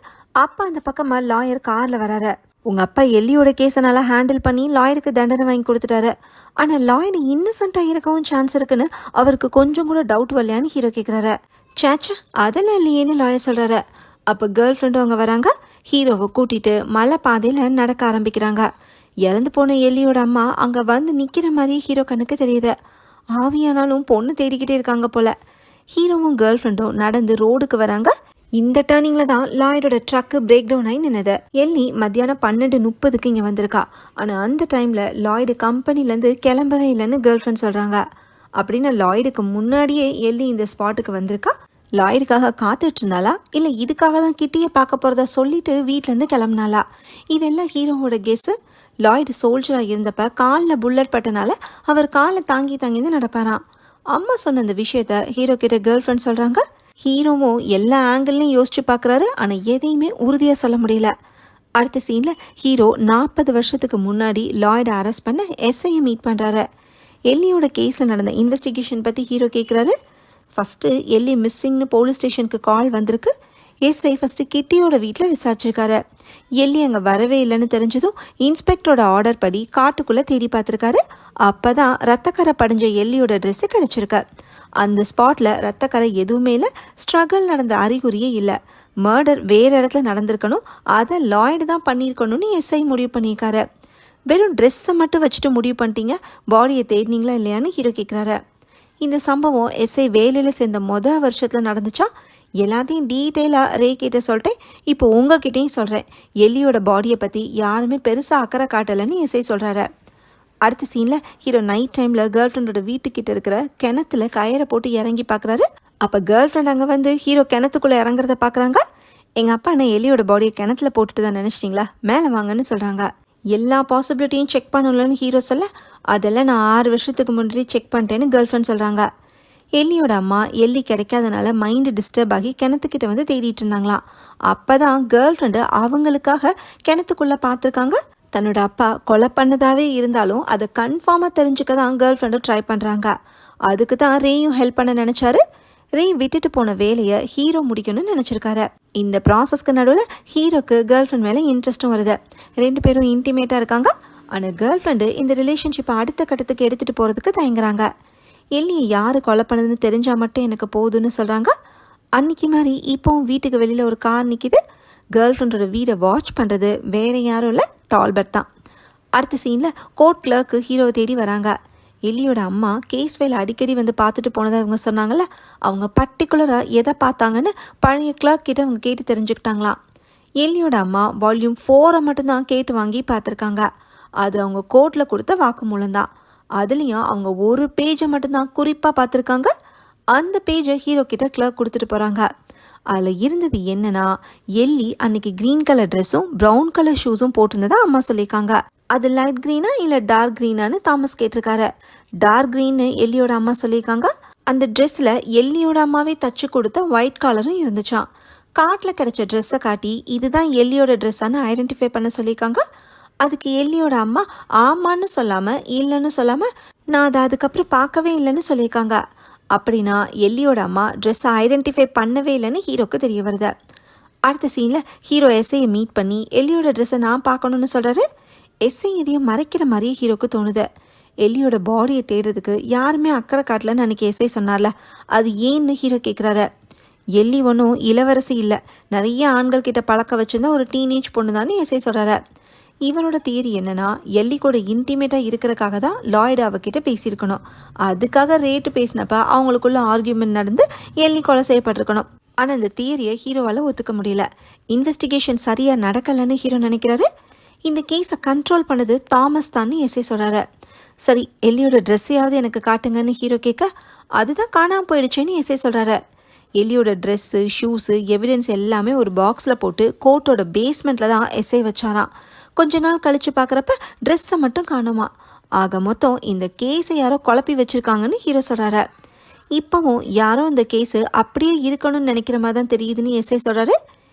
அப்போ அந்த பக்கமாக லாயர் காரில் வராரு. உங்கள் அப்பா எல்லியோட கேஸை நல்லா ஹேண்டில் பண்ணி லாய்டுக்கு தண்டனை வாங்கி கொடுத்துட்டாரு, ஆனால் லாய்டு இன்னசென்ட்டாக இருக்கவும் சான்ஸ் இருக்குன்னு அவருக்கு கொஞ்சம் கூட டவுட் வரலையான்னு ஹீரோ கேட்குறாரு. சேச்சா அதெல்லாம் இல்லையேன்னு லாயர் சொல்கிறாரு. அப்போ கேர்ள் ஃப்ரெண்டும் அவங்க வராங்க. ஹீரோவை கூட்டிகிட்டு மலை பாதையில் நடக்க ஆரம்பிக்கிறாங்க. இறந்து போன எல்லியோட அம்மா அங்கே வந்து நிற்கிற மாதிரி ஹீரோ கண்ணுக்கு தெரியுது. ஆவியானாலும் பொண்ணு தேடிக்கிட்டே இருக்காங்க போல். ஹீரோவும் கேர்ள் ஃப்ரெண்டும் நடந்து ரோடுக்கு வராங்க. இந்த டேர்னிங்கில் தான் லாய்டோட ட்ரக்கு பிரேக் டவுன் ஆகி நின்னது. எல்லி மத்தியானம் 12:30 இங்கே வந்திருக்கா. ஆனால் அந்த டைமில் லாய்டு கம்பெனிலேருந்து கிளம்பவே இல்லைன்னு கேர்ள் ஃப்ரெண்ட் சொல்கிறாங்க. அப்படின்னு லாய்டுக்கு முன்னாடியே எல்லி இந்த ஸ்பாட்டுக்கு வந்திருக்கா. லாய்டுக்காக காத்துட்டு இருந்தாளா, இல்லை இதுக்காக தான் கிட்டியை பார்க்க போகிறதா சொல்லிட்டு வீட்டிலேருந்து கிளம்புனாளா? இதெல்லாம் ஹீரோவோட கெஸ்ஸு. லாய்டு சோல்ஜராக இருந்தப்ப காலில் புல்லட் பட்டனால அவர் காலை தாங்கி தாங்கிந்து நடப்பாராம். அம்மா சொன்ன அந்த விஷயத்த ஹீரோ கிட்ட கேர்ள் ஃப்ரெண்ட் சொல்கிறாங்க. ஹீரோவும் எல்லா ஆங்கிள்லையும் யோசிச்சு பார்க்குறாரு, ஆனால் எதையுமே உறுதியாக சொல்ல முடியல. அடுத்த சீனில் ஹீரோ 40 வருஷத்துக்கு முன்னாடி லாய்டை அரெஸ்ட் பண்ண எஸ்ஐயை மீட் பண்ணுறாரு. எல்லியோட கேஸில் நடந்த இன்வெஸ்டிகேஷன் பற்றி ஹீரோ கேட்குறாரு. ஃபஸ்ட்டு எல்லி மிஸ்ஸிங்னு போலீஸ் ஸ்டேஷனுக்கு கால் வந்திருக்கு. எஸ்ஐ ஃபஸ்ட்டு கிட்டியோட வீட்டில் விசாரிச்சிருக்காரு. எல்லி அங்கே வரவே இல்லைன்னு தெரிஞ்சதும் இன்ஸ்பெக்டரோட ஆர்டர் படி காட்டுக்குள்ளே தேடி பார்த்துருக்காரு. அப்போ தான் ரத்தக்கரை படிஞ்ச எல்லியோட ட்ரெஸ்ஸு கிடச்சிருக்கு. அந்த ஸ்பாட்டில் ரத்தக்கரை எதுவுமே இல்லை, ஸ்ட்ரகிள் நடந்த அறிகுறியே இல்லை. மர்டர் வேறு இடத்துல நடந்திருக்கணும், அதை லாய்டு தான் பண்ணியிருக்கணும்னு எஸ்ஐ முடிவு பண்ணியிருக்காரு. வெறும் ட்ரெஸ்ஸை மட்டும் வச்சுட்டு முடிவு பண்ணிட்டீங்க, பாடியை தேடினீங்களா இல்லையான்னு ஹீரோ கேட்குறாரு. இந்த சம்பவம் எஸ்ஐ வேலையில் சேர்ந்த வருஷத்தில் நடந்துச்சா? எல்லாத்தையும் டீட்டெயிலாக ரே கிட்ட சொல்லிட்டேன், இப்போ உங்ககிட்டையும் சொல்கிறேன். எல்லியோட பாடியை பற்றி யாருமே பெருசாக அக்கறை காட்டலைன்னு எஸ்ஐ சொல்கிறாரு. அடுத்த சீனில் ஹீரோ நைட் டைமில் கேர்ள் ஃப்ரெண்டோட வீட்டுக்கிட்ட இருக்கிற கிணத்துல கயிறை போட்டு இறங்கி பார்க்குறாரு. அப்போ கேர்ள் ஃப்ரெண்ட் அங்கே வந்து ஹீரோ கிணத்துக்குள்ளே இறங்குறத பார்க்குறாங்க. எங்கள் அப்பா என்ன எல்லியோட பாடியை கிணத்துல போட்டுட்டு தான் நினச்சிட்டிங்களா, மேலே வாங்கன்னு சொல்கிறாங்க. எல்லா பாசிபிலிட்டியும் செக் பண்ணலன்னு ஹீரோ சொல்ல, அதெல்லாம் நான் 6 வருஷத்துக்கு முன்னாடி செக் பண்ணிட்டேன்னு கேர்ள் ஃப்ரெண்ட் சொல்கிறாங்க. எல்லியோட அம்மா எல்லி கிடைக்காதனால மைண்டு டிஸ்டர்ப் ஆகி கிணத்துக்கிட்ட வந்து தேடிட்டு இருந்தாங்களாம். அப்பதான் கேர்ள் ஃப்ரெண்டு அவங்களுக்காக கிணத்துக்குள்ள பார்த்துருக்காங்க. தன்னோட அப்பா கொலை பண்ணதாவே இருந்தாலும் அதை கன்ஃபார்மாக தெரிஞ்சுக்க தான் கேர்ள் ஃப்ரெண்டும் ட்ரை பண்ணுறாங்க. அதுக்கு தான் ரேயும் ஹெல்ப் பண்ண நினச்சாரு. ரே விட்டுட்டு போன வேலையை ஹீரோ முடிக்கணும்னு நினச்சிருக்காரு. இந்த ப்ராசஸ்க்கு நடுவில் ஹீரோக்கு கேர்ள் ஃப்ரெண்ட் மேலே இன்ட்ரெஸ்ட்டும் வருது. 2 பேரும் இன்டிமேட்டாக இருக்காங்க. ஆனால் கேர்ள் ஃப்ரெண்டு இந்த ரிலேஷன்ஷிப்பை அடுத்த கட்டத்துக்கு எடுத்துகிட்டு போகிறதுக்கு தயங்குறாங்க. எல்லியை யார் கொலை பண்ணதுன்னு தெரிஞ்சால் மட்டும் எனக்கு போகுதுன்னு சொல்கிறாங்க. அன்னைக்கு மாதிரி இப்போவும் வீட்டுக்கு வெளியில் ஒரு கார் நிற்கிது. கேர்ள் ஃப்ரெண்டோட வீடை வாட்ச் பண்ணுறது வேறு யாரும் இல்லை, டால்பர்ட் தான். அடுத்த சீனில் கோர்ட் கிளர்க்கு ஹீரோவை தேடி வராங்க. எல்லியோட அம்மா கேஸ் ஃபைல் அடிக்கடி வந்து பார்த்துட்டு போனதாக அவங்க சொன்னாங்கல்ல, அவங்க பர்டிகுலராக எதை பார்த்தாங்கன்னு பழைய கிளர்க் கிட்ட அவங்க கேட்டு தெரிஞ்சுக்கிட்டாங்களாம். எல்லியோட அம்மா வால்யூம் 4 மட்டும்தான் கேட்டு வாங்கி பார்த்துருக்காங்க. அது அவங்க கோர்ட்டில் கொடுத்த வாக்குமூலம் தான். அதுலேயும் அவங்க ஒரு பேஜை மட்டும்தான் குறிப்பாக பார்த்துருக்காங்க. அந்த பேஜை ஹீரோ கிட்ட கிளர்க் கொடுத்துட்டு போகிறாங்க. அதில் இருந்தது என்னன்னா, எல்லி அன்னைக்கு க்ரீன் கலர் ட்ரெஸ்ஸும் ப்ரௌன் கலர் ஷூஸும் போட்டிருந்ததா அம்மா சொல்லியிருக்காங்க. அது லைட் க்ரீனா இல்லை டார்க் க்ரீனான்னு தாமஸ் கேட்டிருக்காரு. டார்க் க்ரீன்னு எல்லியோட அம்மா சொல்லியிருக்காங்க. அந்த ட்ரெஸ்ஸில் எல்லியோட அம்மாவே தச்சு கொடுத்த ஒயிட் காலரும் இருந்துச்சான். காட்டில் கிடைச்ச ட்ரெஸ்ஸை காட்டி இதுதான் எல்லியோட ட்ரெஸ்ஸான்னு ஐடென்டிஃபை பண்ண சொல்லியிருக்காங்க. அதுக்கு எல்லியோட அம்மா ஆமான்னு சொல்லாமல் இல்லைன்னு சொல்லாமல் நான் அதை அதுக்கப்புறம் பார்க்கவே இல்லைன்னு சொல்லியிருக்காங்க. அப்படின்னா எல்லியோட அம்மா ட்ரெஸ்ஸை ஐடென்டிஃபை பண்ணவே இல்லைன்னு ஹீரோக்கு தெரிய வருது. அடுத்த சீனில் ஹீரோ எஸ்ஐயை மீட் பண்ணி எல்லியோட ட்ரெஸ்ஸை நான் பார்க்கணுன்னு சொல்கிறாரு. எஸ்ஐ இதையும் மறைக்கிற மாதிரியே ஹீரோக்கு தோணுது. எல்லியோட பாடியை தேடுறதுக்கு யாருமே அக்கறை காட்டலன்னு அன்றைக்கி எஸ்ஐ சொன்னார்ல, அது ஏன்னு ஹீரோ கேட்குறாரு. எல்லி ஒன்றும் இளவரசி இல்லை, நிறைய ஆண்கள் கிட்ட பழக்க வச்சுருந்தா ஒரு டீனேஜ் பொண்ணு தானே எஸ்ஐ சொல்கிறாரு. இவனோட தியரி என்னன்னா, எல்லி கூட இன்டிமேட்டாக இருக்கிறக்காக தான் லாய்டு அவகிட்ட பேசியிருக்கணும். அதுக்காக ரேட்டு பேசினப்ப அவங்களுக்குள்ள ஆர்கியூமெண்ட் நடந்து எல்லி கொலை செய்யப்பட்டிருக்கணும். ஆனால் இந்த தியரியை ஹீரோவால் ஒத்துக்க முடியல. இன்வெஸ்டிகேஷன் சரியாக நடக்கலைன்னு ஹீரோ நினைக்கிறாரு. இந்த கேஸை கண்ட்ரோல் பண்ணது தாமஸ் தான் எஸ்ஐ சொல்கிறாரு. சரி, எல்லியோட ட்ரெஸ்ஸையாவது எனக்கு காட்டுங்கன்னு ஹீரோ கேட்க, அதுதான் காணாமல் போயிடுச்சேன்னு எஸ்ஐ சொல்கிறாரு. எல்லியோட ட்ரெஸ்ஸு, ஷூஸு, எவிடன்ஸ் எல்லாமே ஒரு பாக்ஸில் போட்டு கோர்ட்டோட பேஸ்மெண்ட்டில் தான் எஸ்ஐ வச்சாராம். கொஞ்ச நாள் கழித்து பார்க்குறப்ப ட்ரெஸ்ஸை மட்டும் காணுமா. ஆக மொத்தம் இந்த கேஸை யாரோ குழப்பி வச்சுருக்காங்கன்னு ஹீரோ சொல்கிறாரு. இப்போவும் யாரோ இந்த கேஸு அப்படியே இருக்கணும்னு நினைக்கிற மாதிரி தான் தெரியுதுன்னு எஸ்ஐ சொல்கிறாரு.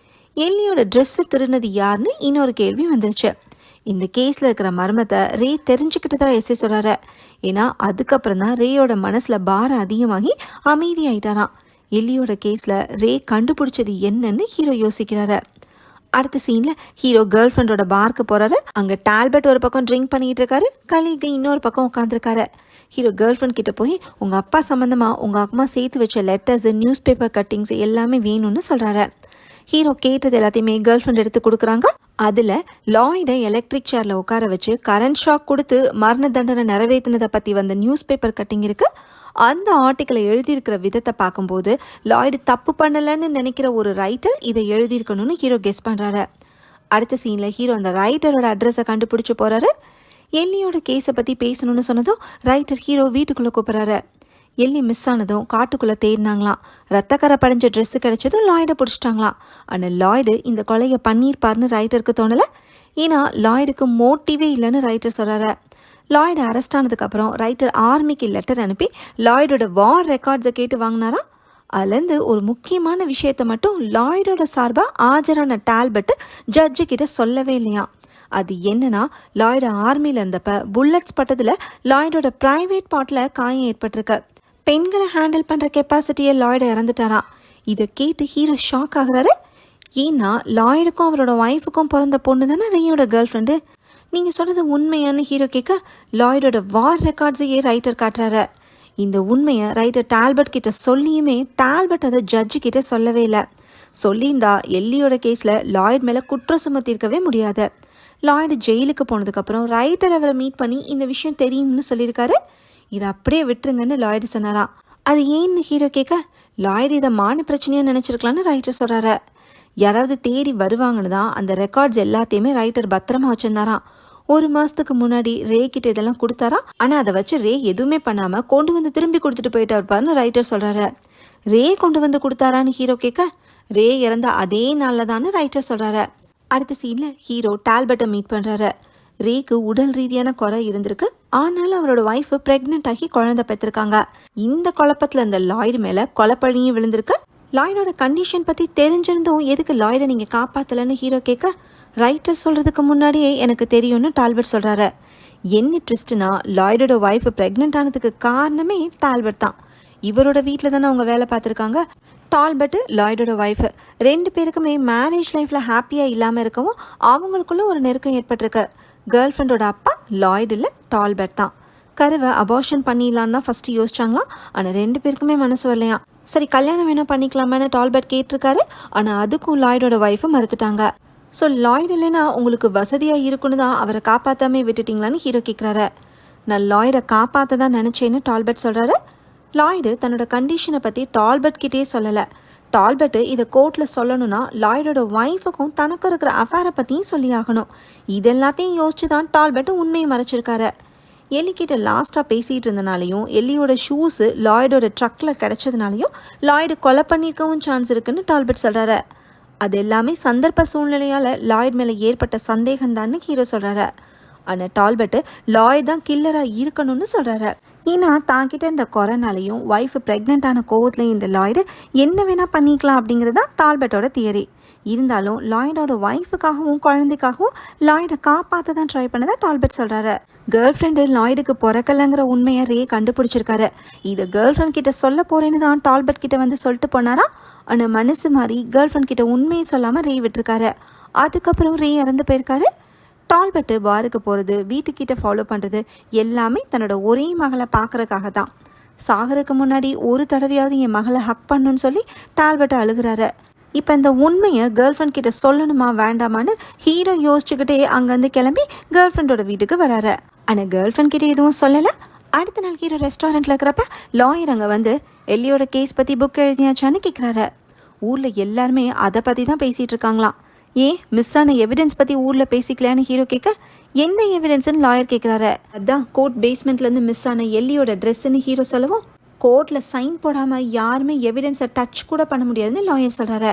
எல்லியோட ட்ரெஸ்ஸை திருநது யாருன்னு இன்னொரு கேள்வி வந்துருச்சு. இந்த கேஸில் இருக்கிற மர்மத்தை ரே தெரிஞ்சுக்கிட்டு தான் எஸ்ஐ சொல்கிறாரு. ஏன்னா அதுக்கப்புறம் தான் ரேயோட மனசில் பாரம் அதிகமாகி அமைதியாயிட்டாராம். எல்லியோட கேஸில் ரே கண்டுபிடிச்சது என்னன்னு ஹீரோ யோசிக்கிறாரு. அடுத்த சீனில் ஹீரோ கேர்ள் ஃப்ரெண்டோட பார்க்கு போகிறாரு. அங்கே டால்பர்ட் ஒரு பக்கம் ட்ரிங்க் பண்ணிகிட்டு இருக்காரு, கலீகு இன்னொரு பக்கம் உட்காந்துருக்காரு. ஹீரோ கேர்ள் ஃப்ரெண்ட் கிட்ட போய் உங்கள் அப்பா சம்மந்தமாக உங்கள் அம்மா சேர்த்து வச்ச லெட்டர்ஸு, நியூஸ் பேப்பர் கட்டிங்ஸ் எல்லாமே வேணும்னு சொல்கிறாரு. ஹீரோ கேட்டது எல்லாத்தையுமே கேர்ள் ஃப்ரெண்ட் எடுத்து கொடுக்குறாங்க. அதில் லாய்டை எலக்ட்ரிக் சேரில் உட்கார வச்சு கரண்ட் ஷாக் கொடுத்து மரண தண்டனை நிறைவேற்றினதை பற்றி வந்த நியூஸ் பேப்பர் கட்டிங் இருக்குது. அந்த ஆர்டிக்கலை எழுதியிருக்கிற விதத்தை பார்க்கும்போது லாய்டு தப்பு பண்ணலைன்னு நினைக்கிற ஒரு ரைட்டர் இதை எழுதியிருக்கணும்னு ஹீரோ கெஸ் பண்ணுறாரு. அடுத்த சீனில் ஹீரோ அந்த ரைட்டரோட அட்ரஸை கண்டுபிடிச்சி போகிறாரு. எல்லியோட கேஸை பற்றி பேசணும்னு சொன்னதும் ரைட்டர் ஹீரோ வீட்டுக்குள்ளே கூப்பிட்றாரு. எல்லி மிஸ் ஆனதும் காட்டுக்குள்ளே தேடினாங்களாம். ரத்தக்கரை படைஞ்ச ட்ரெஸ்ஸு கிடைச்சதும் லாய்டை பிடிச்சிட்டாங்களாம். ஆனால் லாய்டு இந்த கொலையை பண்ணியிருப்பார்னு ரைட்டருக்கு தோணலை. ஏன்னா லாய்டுக்கு மோட்டிவே இல்லைன்னு ரைட்டர் சொல்கிறாரு. லாய்டு அரெஸ்ட் ஆனதுக்கப்புறம் ரைட்டர் ஆர்மிக்கு லெட்டர் அனுப்பி லாய்டோட வார் ரெக்கார்ட்ஸை கேட்டு வாங்கினாராம். அதுலேருந்து ஒரு முக்கியமான விஷயத்த மட்டும் லாய்டோட சார்பாக ஆஜரான டால்பர்ட் ஜட்ஜு கிட்ட சொல்லவே இல்லையா. அது என்னன்னா, லாய்டு ஆர்மியில் இருந்தப்ப புல்லட்ஸ் பட்டதில் லாய்டோட ப்ரைவேட் பார்ட்டில் காயம் ஏற்பட்டிருக்கு. பெண்களை ஹேண்டில் பண்ணுற கெப்பாசிட்டியை லாய்டு இறந்துட்டாராம். இதை கேட்டு ஹீரோ ஷாக் ஆகுறாரு. ஏன்னா லாய்டுக்கும் அவரோட ஒய்ஃபுக்கும் பிறந்த பொண்ணு தானே ரேயோட கேர்ள் ஃப்ரெண்டு. நீங்கள் சொல்கிறது உண்மையான ஹீரோ கேட்க லாய்டோட வார் ரெக்கார்ட்ஸையே ரைட்டர் காட்டுறாரு. இந்த உண்மையை ரைட்டர் டால்பர்ட் கிட்ட சொல்லியுமே டால்பர்ட் அதை ஜட்ஜு கிட்ட சொல்லவே இல்லை. சொல்லியிருந்தா எல்லியோட கேஸில் லாய்டு மேலே குற்றம் சுமத்திருக்கவே முடியாது. லாய்டு ஜெயிலுக்கு போனதுக்கப்புறம் ரைட்டர் அவரை மீட் பண்ணி இந்த விஷயம் தெரியும்னு சொல்லியிருக்காரு. இதை அப்படியே விட்டுருங்கன்னு லாய்டு சொன்னாராம். அது ஏன்னு ஹீரோ கேட்க, லாய்டு இதை மான பிரச்சனையாக நினச்சிருக்கலான்னு ரைட்டர் சொல்கிறாரு. யாராவது தேடி வருவாங்கன்னு தான் அந்த ரெக்கார்ட்ஸ் எல்லாத்தையுமே ரைட்டர் பத்திரமா வச்சுருந்தாராம். 1 மாதத்துக்கு முன்னாடி ரே கிட்ட இதெல்லாம் கொடுத்தாராம். ஆனால் அதை வச்சு ரே எதுவுமே பண்ணாமல் கொண்டு வந்து திரும்பி கொடுத்துட்டு போயிட்டு இருப்பார்னு ரைட்டர் சொல்கிறாரு. ரே கொண்டு வந்து கொடுத்தாரான்னு ஹீரோ கேட்க, ரே இறந்த அதே நாளில் தான்னு ரைட்டர் சொல்கிறாரு. அடுத்த சீனில் ஹீரோ டால்பர்ட்டை மீட் பண்ணுறாரு. ரேக்கு உடல் ரீதியான குறை இருந்திருக்கு. ஆனாலும் அவரோட ஒய்ஃப் பிரெக்னென்ட் ஆகி குழந்தை பெற்றிருக்காங்க. இந்த குழப்பத்துல இந்த லாய்டு மேல கொலைப்பழியும் விழுந்திருக்கு. லாய்டோட கண்டிஷன் பத்தி தெரிஞ்சிருந்தும் எதுக்கு லாய்டை நீங்க காப்பாத்தலன்னு ஹீரோ கேட்க, ரைட்டர் சொல்றதுக்கு முன்னாடியே எனக்கு தெரியும்னு டால்பர்ட் சொல்றாரு. என்ன ட்விஸ்ட்னா, லாய்டோட ஒய்ஃப் பிரெக்னென்ட் ஆனதுக்கு காரணமே டால்பர்ட் தான். இவரோட வீட்டில் தானே அவங்க வேலை பார்த்துருக்காங்க. டால்பர்ட் லாய்டோட ஒய்ஃப் 2 பேருக்குமே மேரேஜ் லைஃப்பில் ஹாப்பியாக இல்லாமல் இருக்கவும் அவங்களுக்குள்ள ஒரு நெருக்கம் ஏற்பட்டிருக்கு. கேர்ள் ஃப்ரெண்டோட அப்பா லாய்டு இல்லை, டால்பர்ட் தான். கருவை அபார்ஷன் பண்ணிடலான்னு தான் ஃபஸ்ட்டு யோசிச்சாங்களாம். ஆனால் 2 பேருக்குமே மனசு வரலையா. சரி, கல்யாணம் வேணால் பண்ணிக்கலாமான்னு டால்பர்ட் கேட்டிருக்காரு. ஆனால் அதுக்கும் லாய்டோட ஒய்ஃபை மறுத்துட்டாங்க. ஸோ லாய்டு இல்லைன்னா உங்களுக்கு வசதியாக இருக்குன்னு தான் அவரை காப்பாற்றாமே விட்டுட்டிங்களான்னு ஹீரோ கேட்குறாரு. நான் லாய்டை காப்பாற்ற தான் நினச்சேன்னு டால்பர்ட் சொல்கிறாரு. லாய்டு தன்னோட கண்டிஷனை பற்றி டால்பர்ட் கிட்டே சொல்லலை. டால்பர்ட் இதை கோர்ட்டில் சொல்லணும்னா லாய்டோட ஒய்ஃபுக்கும் தனக்கு இருக்கிற அஃபேரை பற்றியும் சொல்லி ஆகணும். இது எல்லாத்தையும் யோசிச்சு தான் டால்பர்ட் உண்மையை மறைச்சிருக்காரு. எல்லிக்கிட்ட லாஸ்ட்டாக பேசிகிட்டு இருந்தனாலையும் எல்லியோட ஷூஸு லாய்டோட ட்ரக்கில் கிடச்சதுனாலையும் லாய்டு கொலை பண்ணியிருக்கவும் சான்ஸ் இருக்குன்னு டால்பர்ட் சொல்கிறாரு. அது எல்லாமே சந்தர்ப்ப சூழ்நிலையால் லாய்டு மேலே ஏற்பட்ட சந்தேகம்தான்னு ஹீரோ சொல்கிறாரு. ஆனால் டால்பர்ட் லாய்டு தான் கில்லராக இருக்கணும்னு சொல்கிறாரு. ஏன்னா தாங்கிட்ட இந்த கொரோனாலையும் ஒய்ஃப் ப்ரெக்னென்ட் ஆன கோவத்துலையும் இந்த லாய்டு என்ன வேணால் பண்ணிக்கலாம் அப்படிங்கிறது தான் டால்பர்ட்டோட தியரி. இருந்தாலும் லாய்டோட ஒய்ஃபுக்காகவும் குழந்தைக்காகவும் லாய்டை காப்பாற்ற தான் ட்ரை பண்ணதா டால்பர்ட் சொல்கிறாரு. கேர்ள் ஃப்ரெண்டு லாய்டுக்கு பிறக்கலைங்கிற உண்மையை ரே கண்டுபிடிச்சிருக்காரு. இதை கேர்ள் ஃப்ரெண்ட் கிட்ட சொல்ல போறேன்னு தான் டால்பர்ட் கிட்ட வந்து சொல்லிட்டு போனாரா. ஆனால் மனசு மாதிரி கேர்ள் ஃப்ரெண்ட் கிட்ட உண்மையை சொல்லாமல் ரே விட்டுருக்காரு. அதுக்கப்புறம் ரே இறந்து போயிருக்காரு. டால்பர்ட் பாருக்கு போகிறது, வீட்டுக்கிட்ட ஃபாலோ பண்ணுறது எல்லாமே தன்னோட ஒரே மகளை பார்க்குறக்காக தான். சாகருக்கு முன்னாடி ஒரு தடவையாவது என் மகளை ஹக் பண்ணுன்னு சொல்லி டால்பர்ட் அழுகிறாரு. இப்போ இந்த உண்மையை கேர்ள் ஃப்ரெண்ட் கிட்ட சொல்லணுமா வேண்டாமான்னு ஹீரோ யோசிச்சுக்கிட்டே அங்கேருந்து கிளம்பி கேர்ள் ஃப்ரெண்டோட வீட்டுக்கு வராரு. ஆனால் கேர்ள் ஃப்ரெண்ட் கிட்ட எதுவும் சொல்லலை. அடுத்த நாள் ஹீரோ ரெஸ்டாரண்ட்டில் இருக்கிறப்ப லாயர் அங்கே வந்து எல்லியோட கேஸ் பற்றி புக் எழுதியாச்சான்னு கேட்குறாரு. ஊரில் எல்லாருமே அதை பற்றி தான் பேசிகிட்டு இருக்காங்களாம். ஏன் மிஸ் ஆன எவிடன்ஸ் பற்றி ஊரில் பேசிக்கலான்னு ஹீரோ கேட்க, எந்த எவிடன்ஸ்ன்னு லாயர் கேட்குறாரு. அதான் கோர்ட் பேஸ்மெண்ட்லேருந்து மிஸ் ஆன எல்லியோட ட்ரெஸ்ஸுன்னு ஹீரோ சொல்லவும், கோர்ட்டில் சைன் போடாமல் யாருமே எவிடன்ஸை டச் கூட பண்ண முடியாதுன்னு லாயர் சொல்கிறாரு.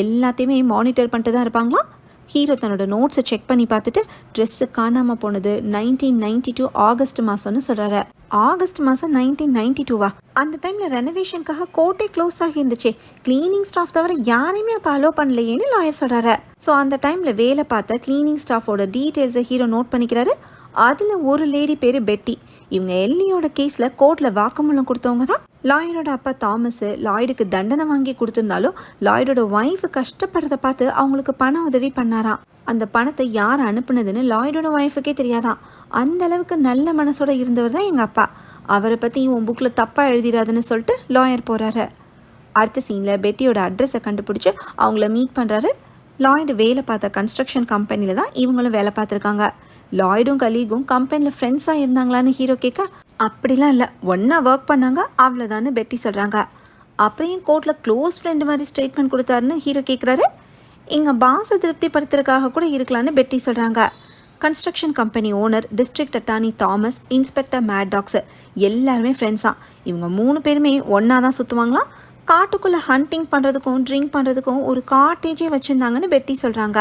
எல்லாத்தையுமே மானிட்டர் பண்ணிட்டு தான் இருப்பாங்களாம். ஹீரோ தன்னோட நோட்ஸை செக் பண்ணி பார்த்துட்டு ட்ரெஸ்ஸு காணாமல் போனது 1992 ஆகஸ்ட் மாதம்னு சொல்கிறாரு. ஆகஸ்ட் மாதம் 1992வா? அந்த டைமில் ரெனோவேஷனுக்காக கோர்ட்டே க்ளோஸ் ஆகி இருந்துச்சு. கிளீனிங் ஸ்டாஃப் தவிர யாரையுமே அப்போ அலோ பண்ணலையேன்னு லாயர் சொல்கிறாரு. ஸோ அந்த டைமில் வேலை பார்த்த கிளீனிங் ஸ்டாஃபோட டீட்டெயில்ஸை ஹீரோ நோட் பண்ணிக்கிறாரு. அதில் ஒரு லேடி பேர் பெட்டி. இவங்க எல்லியோட கேஸில் கோர்ட்டில் வாக்குமூலம் கொடுத்தவங்க தான். லாய்டோட அப்பா தாமஸ் லாய்டுக்கு தண்டனை வாங்கி கொடுத்துருந்தாலும் லாய்டோட ஒய்ஃப் கஷ்டப்படுறத பார்த்து அவங்களுக்கு பண உதவி பண்ணாராம். அந்த பணத்தை யார் அனுப்புனதுன்னு லாய்டோட ஒய்ஃபுக்கே தெரியாதான். அந்த அளவுக்கு நல்ல மனசோட இருந்தவர் தான் எங்கள் அப்பா. அவரை பற்றி உன் புக்கில் தப்பாக எழுதிடாதுன்னு சொல்லிட்டு லாயர் போகிறாரு. அடுத்த சீனில் பெட்டியோட அட்ரஸை கண்டுபிடிச்சி அவங்கள மீட் பண்ணுறாரு. லாய்டு வேலை பார்த்த கன்ஸ்ட்ரக்ஷன் கம்பெனியில் தான் இவங்களும் வேலை பார்த்துருக்காங்க. லாய்டும் கலீகும் கம்பெனியில் ஃப்ரெண்ட்ஸாக இருந்தாங்களான்னு ஹீரோ கேட்க, அப்படிலாம் இல்லை, ஒன்றா ஒர்க் பண்ணாங்க அவ்வளோதான்னு பெட்டி சொல்கிறாங்க. அப்புறம் கோர்ட்டில் க்ளோஸ் ஃப்ரெண்டு மாதிரி ஸ்டேட்மெண்ட் கொடுத்தாருன்னு ஹீரோ கேட்குறாரு. எங்கள் பாஸை திருப்திப்படுத்துறதுக்காக கூட இருக்கலான்னு பெட்டி சொல்கிறாங்க. Construction company owner, district attorney Thomas, inspector Matt Dax எல்லாருமே ஃப்ரெண்ட்ஸாக. இவங்க 3 பேருமே ஒன்றா தான் சுற்றுவாங்களாம். காட்டுக்குள்ளே ஹண்டிங் பண்ணுறதுக்கும் ட்ரிங்க் பண்ணுறதுக்கும் ஒரு காட்டேஜே வச்சுருந்தாங்கன்னு பெட்டி சொல்கிறாங்க.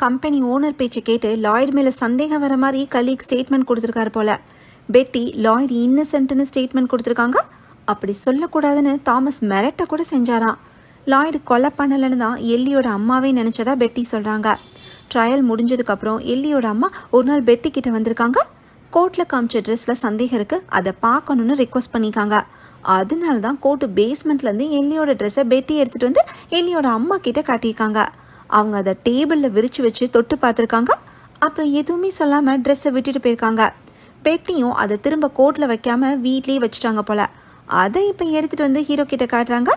கம்பெனி ஓனர் பேச்சை கேட்டு லாய்டு மேலே சந்தேகம் வர மாதிரி கலீக் ஸ்டேட்மெண்ட் கொடுத்துருக்காரு போல. பெட்டி லாய்டு இன்னசென்ட்னு ஸ்டேட்மெண்ட் கொடுத்துருக்காங்க. அப்படி சொல்லக்கூடாதுன்னு தாமஸ் மிரட்ட கூட செஞ்சாராம். லாய்டு கொலை பண்ணலைன்னு தான் எல்லியோட அம்மாவே நினச்சதா பெட்டி சொல்கிறாங்க. ட்ரையல் முடிஞ்சதுக்கப்புறம் எல்லியோட அம்மா ஒரு நாள் பெட்டி கிட்ட வந்திருக்காங்க. கோர்ட்டில் காமிச்ச ட்ரெஸ்ஸில் சந்தேகம் இருக்குது, அதை பார்க்கணுன்னு ரிக்வஸ்ட் பண்ணியிருக்காங்க. அதனால தான் கோர்ட்டு பேஸ்மெண்ட்லேருந்து எல்லியோட ட்ரெஸ்ஸை பெட்டி எடுத்துகிட்டு வந்து எல்லியோட அம்மா கிட்ட காட்டியிருக்காங்க. அவங்க அதை டேபிளில் விரித்து வச்சு தொட்டு பார்த்துருக்காங்க. அப்புறம் எதுவுமே சொல்லாமல் ட்ரெஸ்ஸை விட்டுட்டு போயிருக்காங்க. பெட்டியும் அதை திரும்ப கோர்ட்டில் வைக்காமல் வீட்லேயே வச்சுட்டாங்க போல். அதை இப்போ எடுத்துகிட்டு வந்து ஹீரோ கிட்ட காட்டுறாங்க.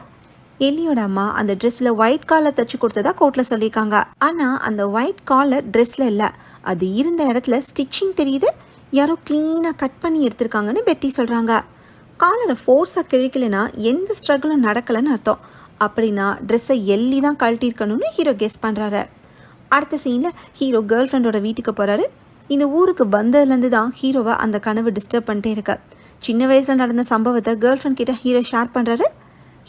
எல்லியோட அம்மா அந்த ட்ரெஸ்ஸில் ஒயிட் காலர் தைச்சி கொடுத்ததா கோர்ட்டில் சொல்லியிருக்காங்க. ஆனால் அந்த ஒயிட் காலர் ட்ரெஸ்ஸில் இல்லை, அது இருந்த இடத்துல ஸ்டிச்சிங் தெரியுது, யாரோ க்ளீனாக கட் பண்ணி எடுத்திருக்காங்கன்னு பெட்டி சொல்கிறாங்க. காலரை ஃபோர்ஸாக கிழிக்கலைன்னா எந்த ஸ்ட்ரகிளும் நடக்கலைன்னு அர்த்தம். அப்படின்னா ட்ரெஸ்ஸை எல்லி தான் கழட்டியிருக்கணும்னு ஹீரோ கெஸ் பண்ணுறாரு. அடுத்த சீனில் ஹீரோ கேர்ள் ஃப்ரெண்டோட வீட்டுக்கு போகிறாரு. இந்த ஊருக்கு வந்ததுலேருந்து தான் ஹீரோவை அந்த கனவு டிஸ்டர்ப் பண்ணிட்டே இருக்கு. சின்ன வயசில் நடந்த சம்பவத்தை கேர்ள் ஃப்ரெண்ட் கிட்ட ஹீரோ ஷேர் பண்ணுறாரு.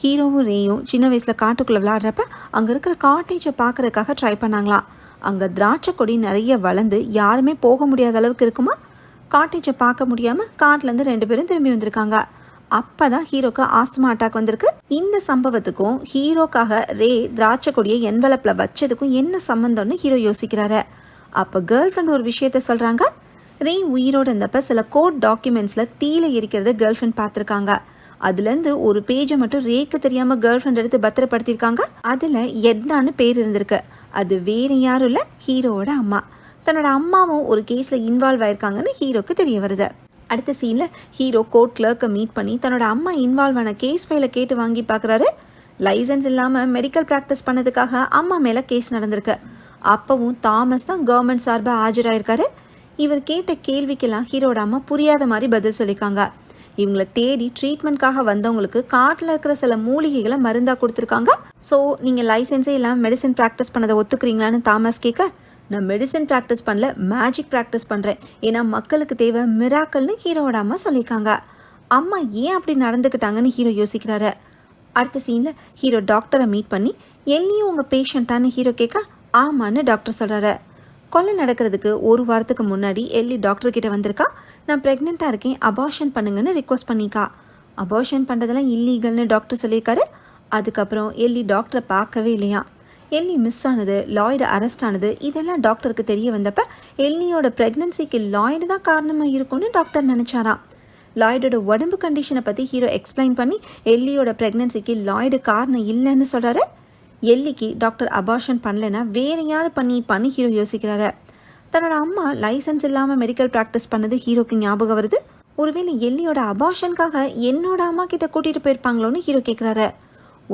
ஹீரோவும் ரேயும் சின்ன வயசில் காட்டுக்குள்ளே விளையாடுறப்ப அங்கே இருக்கிற காட்டேஜை பார்க்குறதுக்காக ட்ரை பண்ணாங்களாம். அங்கே திராட்சை கொடி நிறைய வளர்ந்து யாருமே போக முடியாத அளவுக்கு இருக்குமா. காட்டேஜை பார்க்க முடியாமல் காட்டிலேருந்து 2 பேரும் திரும்பி வந்திருக்காங்க. அப்பதான் ஹீரோக்கு ஆஸ்துமா அட்டாக் வந்திருக்கு. இந்த சம்பவத்துக்கும் ஹீரோக்காக ரே திராட்சை கொடியை என்வலப்ல வச்சதுக்கும் என்ன சம்பந்தம்னு ஹீரோ யோசிக்கிறாரு. அப்போ கேர்ள் ஃப்ரெண்ட் ஒரு விஷயத்த சொல்கிறாங்க. ரே உயிரோடு இருந்தப்ப சில கோர்ட் டாக்குமெண்ட்ஸில் தீல எரிக்கிறத கேர்ள் ஃப்ரெண்ட் பார்த்துருக்காங்க. அதுலேருந்து ஒரு பேஜை மட்டும் ரேக்கு தெரியாமல் கேர்ள் ஃப்ரெண்ட் எடுத்து பத்திரப்படுத்தியிருக்காங்க. அதில் எட்னான்னு பேர் இருந்திருக்கு. அது வேறு யாரும் இல்லை, ஹீரோவோட அம்மா. தன்னோட அம்மாவும் ஒரு கேஸில் இன்வால்வ் ஆயிருக்காங்கன்னு ஹீரோக்கு தெரிய வருது. அடுத்த சீனில் ஹீரோ கோர்ட் கிளர்க்கை மீட் பண்ணி தன்னோட அம்மா இன்வால்வ் ஆன கேஸ் ஃபைலை கேட்டு வாங்கி பார்க்குறாரு. லைசன்ஸ் இல்லாமல் மெடிக்கல் ப்ராக்டிஸ் பண்ணதுக்காக அம்மா மேலே கேஸ் நடந்திருக்கு. அப்பவும் தாமஸ் தான் கவர்மெண்ட் சார்பாக ஆஜராயிருக்காரு. இவர் கேட்ட கேள்விக்கெல்லாம் ஹீரோட அம்மா புரியாத மாதிரி பதில் சொல்லியிருக்காங்க. இவங்களை தேடி ட்ரீட்மெண்ட்காக வந்தவங்களுக்கு காட்டில் இருக்கிற சில மூலிகைகளை மருந்தாக கொடுத்துருக்காங்க. ஸோ நீங்கள் லைசன்ஸே இல்லாமல் மெடிசன் ப்ராக்டிஸ் பண்ணதை ஒத்துக்கிறீங்களான்னு தாமஸ் கேட்க, நான் மெடிசன் ப்ராக்டிஸ் பண்ணல, மேஜிக் ப்ராக்டிஸ் பண்ணுறேன், ஏன்னா மக்களுக்கு தேவை மிராக்கல்னு ஹீரோவோட அம்மா சொல்லியிருக்காங்க. அம்மா ஏன் அப்படி நடந்துக்கிட்டாங்கன்னு ஹீரோ யோசிக்கிறாரு. அடுத்த சீனில் ஹீரோ டாக்டரை மீட் பண்ணி, எல்லியும் உங்கள் பேஷண்ட்டான்னு ஹீரோ கேட்க, ஆமான்னு டாக்டர் சொல்கிறாரு. கொலை நடக்கிறதுக்கு 1 வாரத்துக்கு முன்னாடி எல்லி டாக்டர்கிட்ட வந்திருக்கா. நான் ப்ரெக்னெண்ட்டாக இருக்கேன், அபார்ஷன் பண்ணுங்கன்னு ரிக்வஸ்ட் பண்ணிக்கா. அபார்ஷன் பண்ணுறதெல்லாம் இல்லீகல்னு டாக்டர் சொல்லியிருக்காரு. அதுக்கப்புறம் எல்லி டாக்டரை பார்க்கவே இல்லையா. எல்லி மிஸ் ஆனது, லாய்டு அரெஸ்ட் ஆனது, இதெல்லாம் டாக்டருக்கு தெரிய வந்தப்ப எல்லியோட ப்ரெக்னன்சிக்கு லாய்டு தான் காரணமாக இருக்கும்னு டாக்டர் நினச்சாராம். லாய்டோட உடம்பு கண்டிஷனை பற்றி ஹீரோ எக்ஸ்பிளைன் பண்ணி எல்லியோட ப்ரெக்னன்சிக்கு லாய்டு காரணம் இல்லைன்னு சொல்கிறாரு. எல்லிக்கு டாக்டர் அபார்ஷன் பண்ணலைன்னா வேறு யார் பண்ணி ஹீரோ யோசிக்கிறாரு. தன்னோட அம்மா லைசன்ஸ் இல்லாமல் மெடிக்கல் ப்ராக்டிஸ் பண்ணது ஹீரோக்கு ஞாபகம் வருது. ஒருவேளை எல்லியோட அபார்ஷனுக்காக என்னோட அம்மா கிட்ட கூட்டிகிட்டு போயிருப்பாங்களோன்னு ஹீரோ கேட்குறாரு.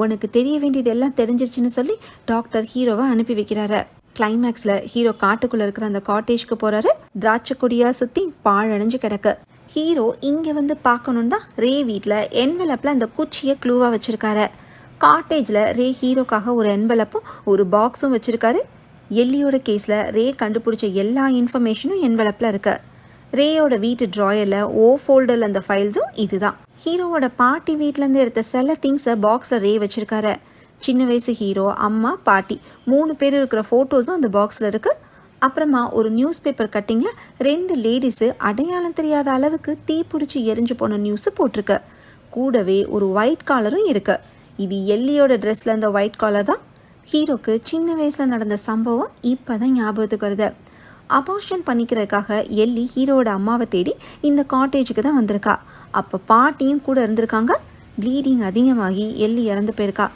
உனக்கு தெரிய வேண்டியது எல்லாம் தெரிஞ்சிருச்சுன்னு சொல்லி டாக்டர் ஹீரோவை அனுப்பி வைக்கிறாரு. கிளைமேக்ஸில் ஹீரோ காட்டுக்குள்ளே இருக்கிற அந்த காட்டேஜ்க்கு போகிறாரு. திராட்சை கொடியாக சுற்றி பாழடைஞ்சு கிடக்கு. ஹீரோ இங்கே வந்து பார்க்கணுன்னு தான் ரே வீட்டில் என்வெலப்பில் அந்த குச்சியை க்ளூவாக வச்சுருக்காரு. காட்டேஜில் ரே ஹீரோக்காக ஒரு என்வெலப்பும் ஒரு பாக்ஸும் வச்சுருக்காரு. எல்லியோட கேஸில் ரே கண்டுபிடிச்ச எல்லா இன்ஃபர்மேஷனும் என்வெலப்பில் இருக்கு. ரேயோட வீட்டு ட்ராயரில் ஃபோல்டரில் அந்த ஃபைல்ஸும் இதுதான். ஹீரோவோட பாட்டி வீட்டிலேருந்து எடுத்த சில திங்ஸை பாக்ஸில் ரே வச்சுருக்காரு. சின்ன வயசு ஹீரோ, அம்மா, பாட்டி 3 பேர் இருக்கிற ஃபோட்டோஸும் அந்த பாக்ஸில் இருக்குது. அப்புறமா ஒரு நியூஸ் பேப்பர் கட்டிங்கில் 2 லேடிஸு அடையாளம் தெரியாத அளவுக்கு தீப்பிடிச்சி எரிஞ்சு போன நியூஸு போட்டிருக்கு. கூடவே ஒரு ஒயிட் காலரும் இருக்குது. இது எல்லியோட ட்ரெஸ்ஸில் அந்த ஒயிட் காலர் தான். ஹீரோக்கு சின்ன வயசில் நடந்த சம்பவம் இப்போ தான் ஞாபகத்துக்கு வருது. அபார்ஷன் பண்ணிக்கிறதுக்காக எல்லி ஹீரோவோட அம்மாவை தேடி இந்த காட்டேஜுக்கு தான் வந்திருக்கா. அப்போ பாட்டியும் கூட இருந்திருக்காங்க. ப்ளீடிங் அதிகமாகி எல்லி இறந்து போயிருக்கா.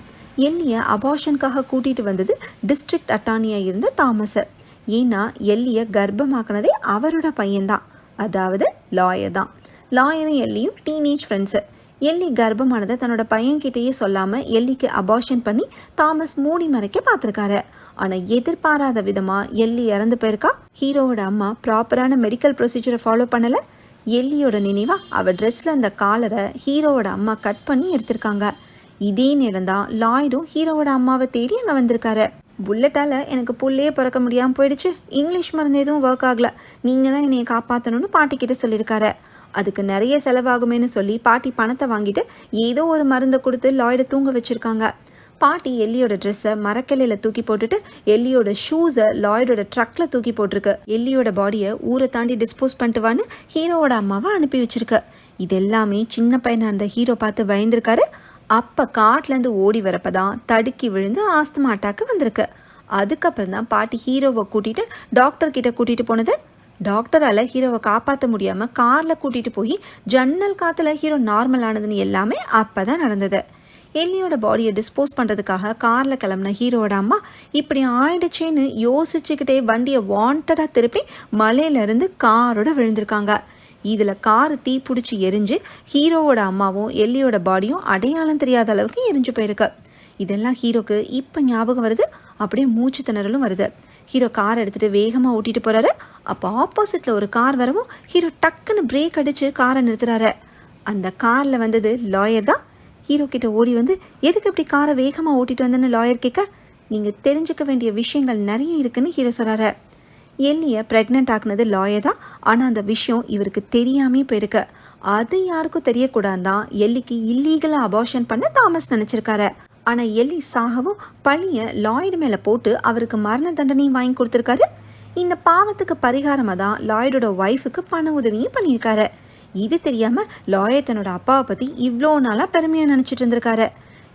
எல்லியை அபார்ஷனுக்காக கூட்டிகிட்டு வந்தது டிஸ்ட்ரிக்ட் அட்டார்னியாக இருந்த தாமஸ். ஏன்னா எல்லியை கர்ப்பமாக்குனதே அவரோட பையன்தான், அதாவது லாயர் தான். லாயரும் எல்லியும் டீனேஜ் ஃப்ரெண்ட்ஸு. எல்லி கர்ப்பமானதை தன்னோட பையன்கிட்டயே சொல்லாமல் எல்லிக்கு அபார்ஷன் பண்ணி தாமஸ் மூடி மறைக்க பார்த்துருக்காரு. ஆனால் எதிர்பாராத விதமாக எல்லி இறந்து போயிருக்கா. ஹீரோவோட அம்மா ப்ராப்பரான மெடிக்கல் ப்ரொசீஜரை ஃபாலோ பண்ணலை. எல்லியோட நினைவாக அவள் ட்ரெஸ்ஸில் அந்த காலரை ஹீரோவோட அம்மா கட் பண்ணி எடுத்திருக்காங்க. இதே நேரம் தான் லாய்டும் ஹீரோவோட அம்மாவை தேடி அங்கே வந்திருக்காரு. புல்லட்டால் எனக்கு புள்ளையே பிறக்க முடியாமல் போயிடுச்சு, இங்கிலீஷ் மருந்து எதுவும் ஒர்க் ஆகலை, நீங்கள் தான் என்னையை காப்பாற்றணும்னு பாட்டிக்கிட்ட சொல்லியிருக்காரு. அதுக்கு நிறைய செலவாகுமேனு சொல்லி பாட்டி பணத்தை வாங்கிட்டு ஏதோ ஒரு மருந்தை கொடுத்து லாய்டை தூங்க வச்சுருக்காங்க. பாட்டி எல்லியோட ட்ரெஸ்ஸை மரக்கல்லையில் தூக்கி போட்டுட்டு எல்லியோட ஷூஸை லாய்டோட ட்ரக்கில் தூக்கி போட்டிருக்கு. எல்லியோட பாடியை ஊரை தாண்டி டிஸ்போஸ் பண்ணிட்டுவான்னு ஹீரோவோட அம்மாவை அனுப்பி வச்சிருக்கு. இது எல்லாமே சின்ன பையனாக இருந்த ஹீரோ பார்த்து பயந்துருக்காரு. அப்போ காட்டிலேருந்து ஓடி வரப்பதான் தடுக்கி விழுந்து ஆஸ்துமா அட்டாக்கு வந்திருக்கு. அதுக்கப்புறம் தான் பாட்டி ஹீரோவை கூட்டிகிட்டு டாக்டர்கிட்ட கூட்டிகிட்டு போனது. டாக்டரால் ஹீரோவை காப்பாற்ற முடியாமல் காரில் கூட்டிகிட்டு போய் ஜன்னல் காற்றுல ஹீரோ நார்மல் ஆனதுன்னு எல்லாமே அப்போ தான் நடந்தது. எல்லியோட பாடியை டிஸ்போஸ் பண்ணுறதுக்காக காரில் கிளம்புன ஹீரோவோட அம்மா இப்படி ஆயிடுச்சேன்னு யோசிச்சுக்கிட்டே வண்டியை வாண்டடாக திருப்பி மலையிலேருந்து காரோட விழுந்திருக்காங்க. இதில் காரு தீ பிடிச்சி எரிஞ்சு ஹீரோவோட அம்மாவும் எல்லியோட பாடியும் அடையாளம் தெரியாத அளவுக்கு எரிஞ்சு போயிருக்கு. இதெல்லாம் ஹீரோக்கு இப்போ ஞாபகம் வருது. அப்படியே மூச்சு திணறலும் வருது. ஹீரோ கார் எடுத்துகிட்டு வேகமாக ஓட்டிகிட்டு போகிறாரு. அப்போ ஆப்போசிட்டில் ஒரு கார் வரவும் ஹீரோ டக்குன்னு பிரேக் அடித்து காரை நிறுத்துறாரு. அந்த காரில் வந்தது லாயர் தான். ஹீரோ கிட்ட ஓடி வந்து எதுக்கு இப்படி காரை வேகமாக ஓட்டிகிட்டு வந்தேன்னு லாயர் கேட்க, நீங்கள் தெரிஞ்சுக்க வேண்டிய விஷயங்கள் நிறைய இருக்குன்னு ஹீரோ சொல்கிறாரு. எல்லியை ப்ரெக்னென்ட் ஆக்குனது லாயர் தான். ஆனால் அந்த விஷயம் இவருக்கு தெரியாமே போயிருக்கு. அது யாருக்கும் தெரியக்கூடாது தான் எல்லிக்கு இல்லீகலாக அபார்ஷன் பண்ண தாமஸ் நினச்சிருக்காரு. ஆனால் எல்லி சாகவும் பழிய லாய்டு மேலே போட்டு அவருக்கு மரண தண்டனையும் வாங்கி கொடுத்துருக்காரு. இந்த பாவத்துக்கு பரிகாரமாக தான் லாய்டோட ஒய்ஃபுக்கு பண உதவியும் பண்ணியிருக்காரு. இது தெரியாமல் லாயர் தன்னோட அப்பாவை பற்றி இவ்வளோ நாளாக பெருமையாக நினச்சிட்டு இருந்திருக்காரு.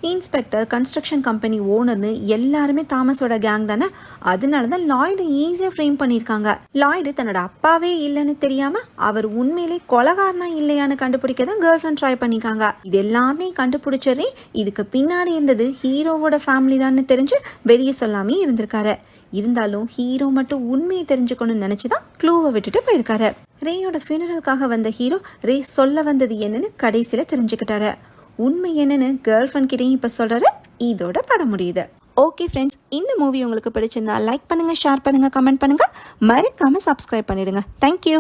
இன்ஸ்பெக்டர், கன்ஸ்ட்ரக்ஷன் கம்பெனி ஓனர்னு எல்லாருமே தாமஸோட கேங் தானே. அதனால தான் லாய்டு ஈஸியாக ஃப்ரேம் பண்ணியிருக்காங்க. லாய்டு தன்னோட அப்பாவே இல்லைன்னு தெரியாமல் அவர் உண்மையிலே கொலகாரனா இல்லையான்னு கண்டுபிடிக்க தான் கேர்ள் ஃப்ரெண்ட் ட்ரை பண்ணியிருக்காங்க. இது எல்லாத்தையும் கண்டுபிடிச்சதே இதுக்கு பின்னாடி இருந்தது ஹீரோவோட ஃபேமிலி தான்னு தெரிஞ்சு வெளியே சொல்லாமே இருந்திருக்காரு. இருந்தாலும் ஹீரோ மட்டும் உண்மையை தெரிஞ்சுக்கணும்னு நினச்சிதான் க்ளூவை விட்டுட்டு போயிருக்காரு. ரேயோட ஃபியூனரலுக்காக வந்த ஹீரோ ரே சொல்ல வந்தது என்னன்னு கடைசியில் தெரிஞ்சுக்கிட்டாரு. உண்மை என்னன்னு கேர்ள் ஃப்ரெண்ட் கிட்டையும் இப்போ சொல்கிறாரு. இதோட படம் முடியுது. ஓகே ஃப்ரெண்ட்ஸ், இந்த மூவி உங்களுக்கு பிடிச்சிருந்தா லைக் பண்ணுங்கள், ஷேர் பண்ணுங்கள், கமெண்ட் பண்ணுங்கள், மறக்காமல் சப்ஸ்கிரைப் பண்ணிடுங்க. தேங்க்யூ.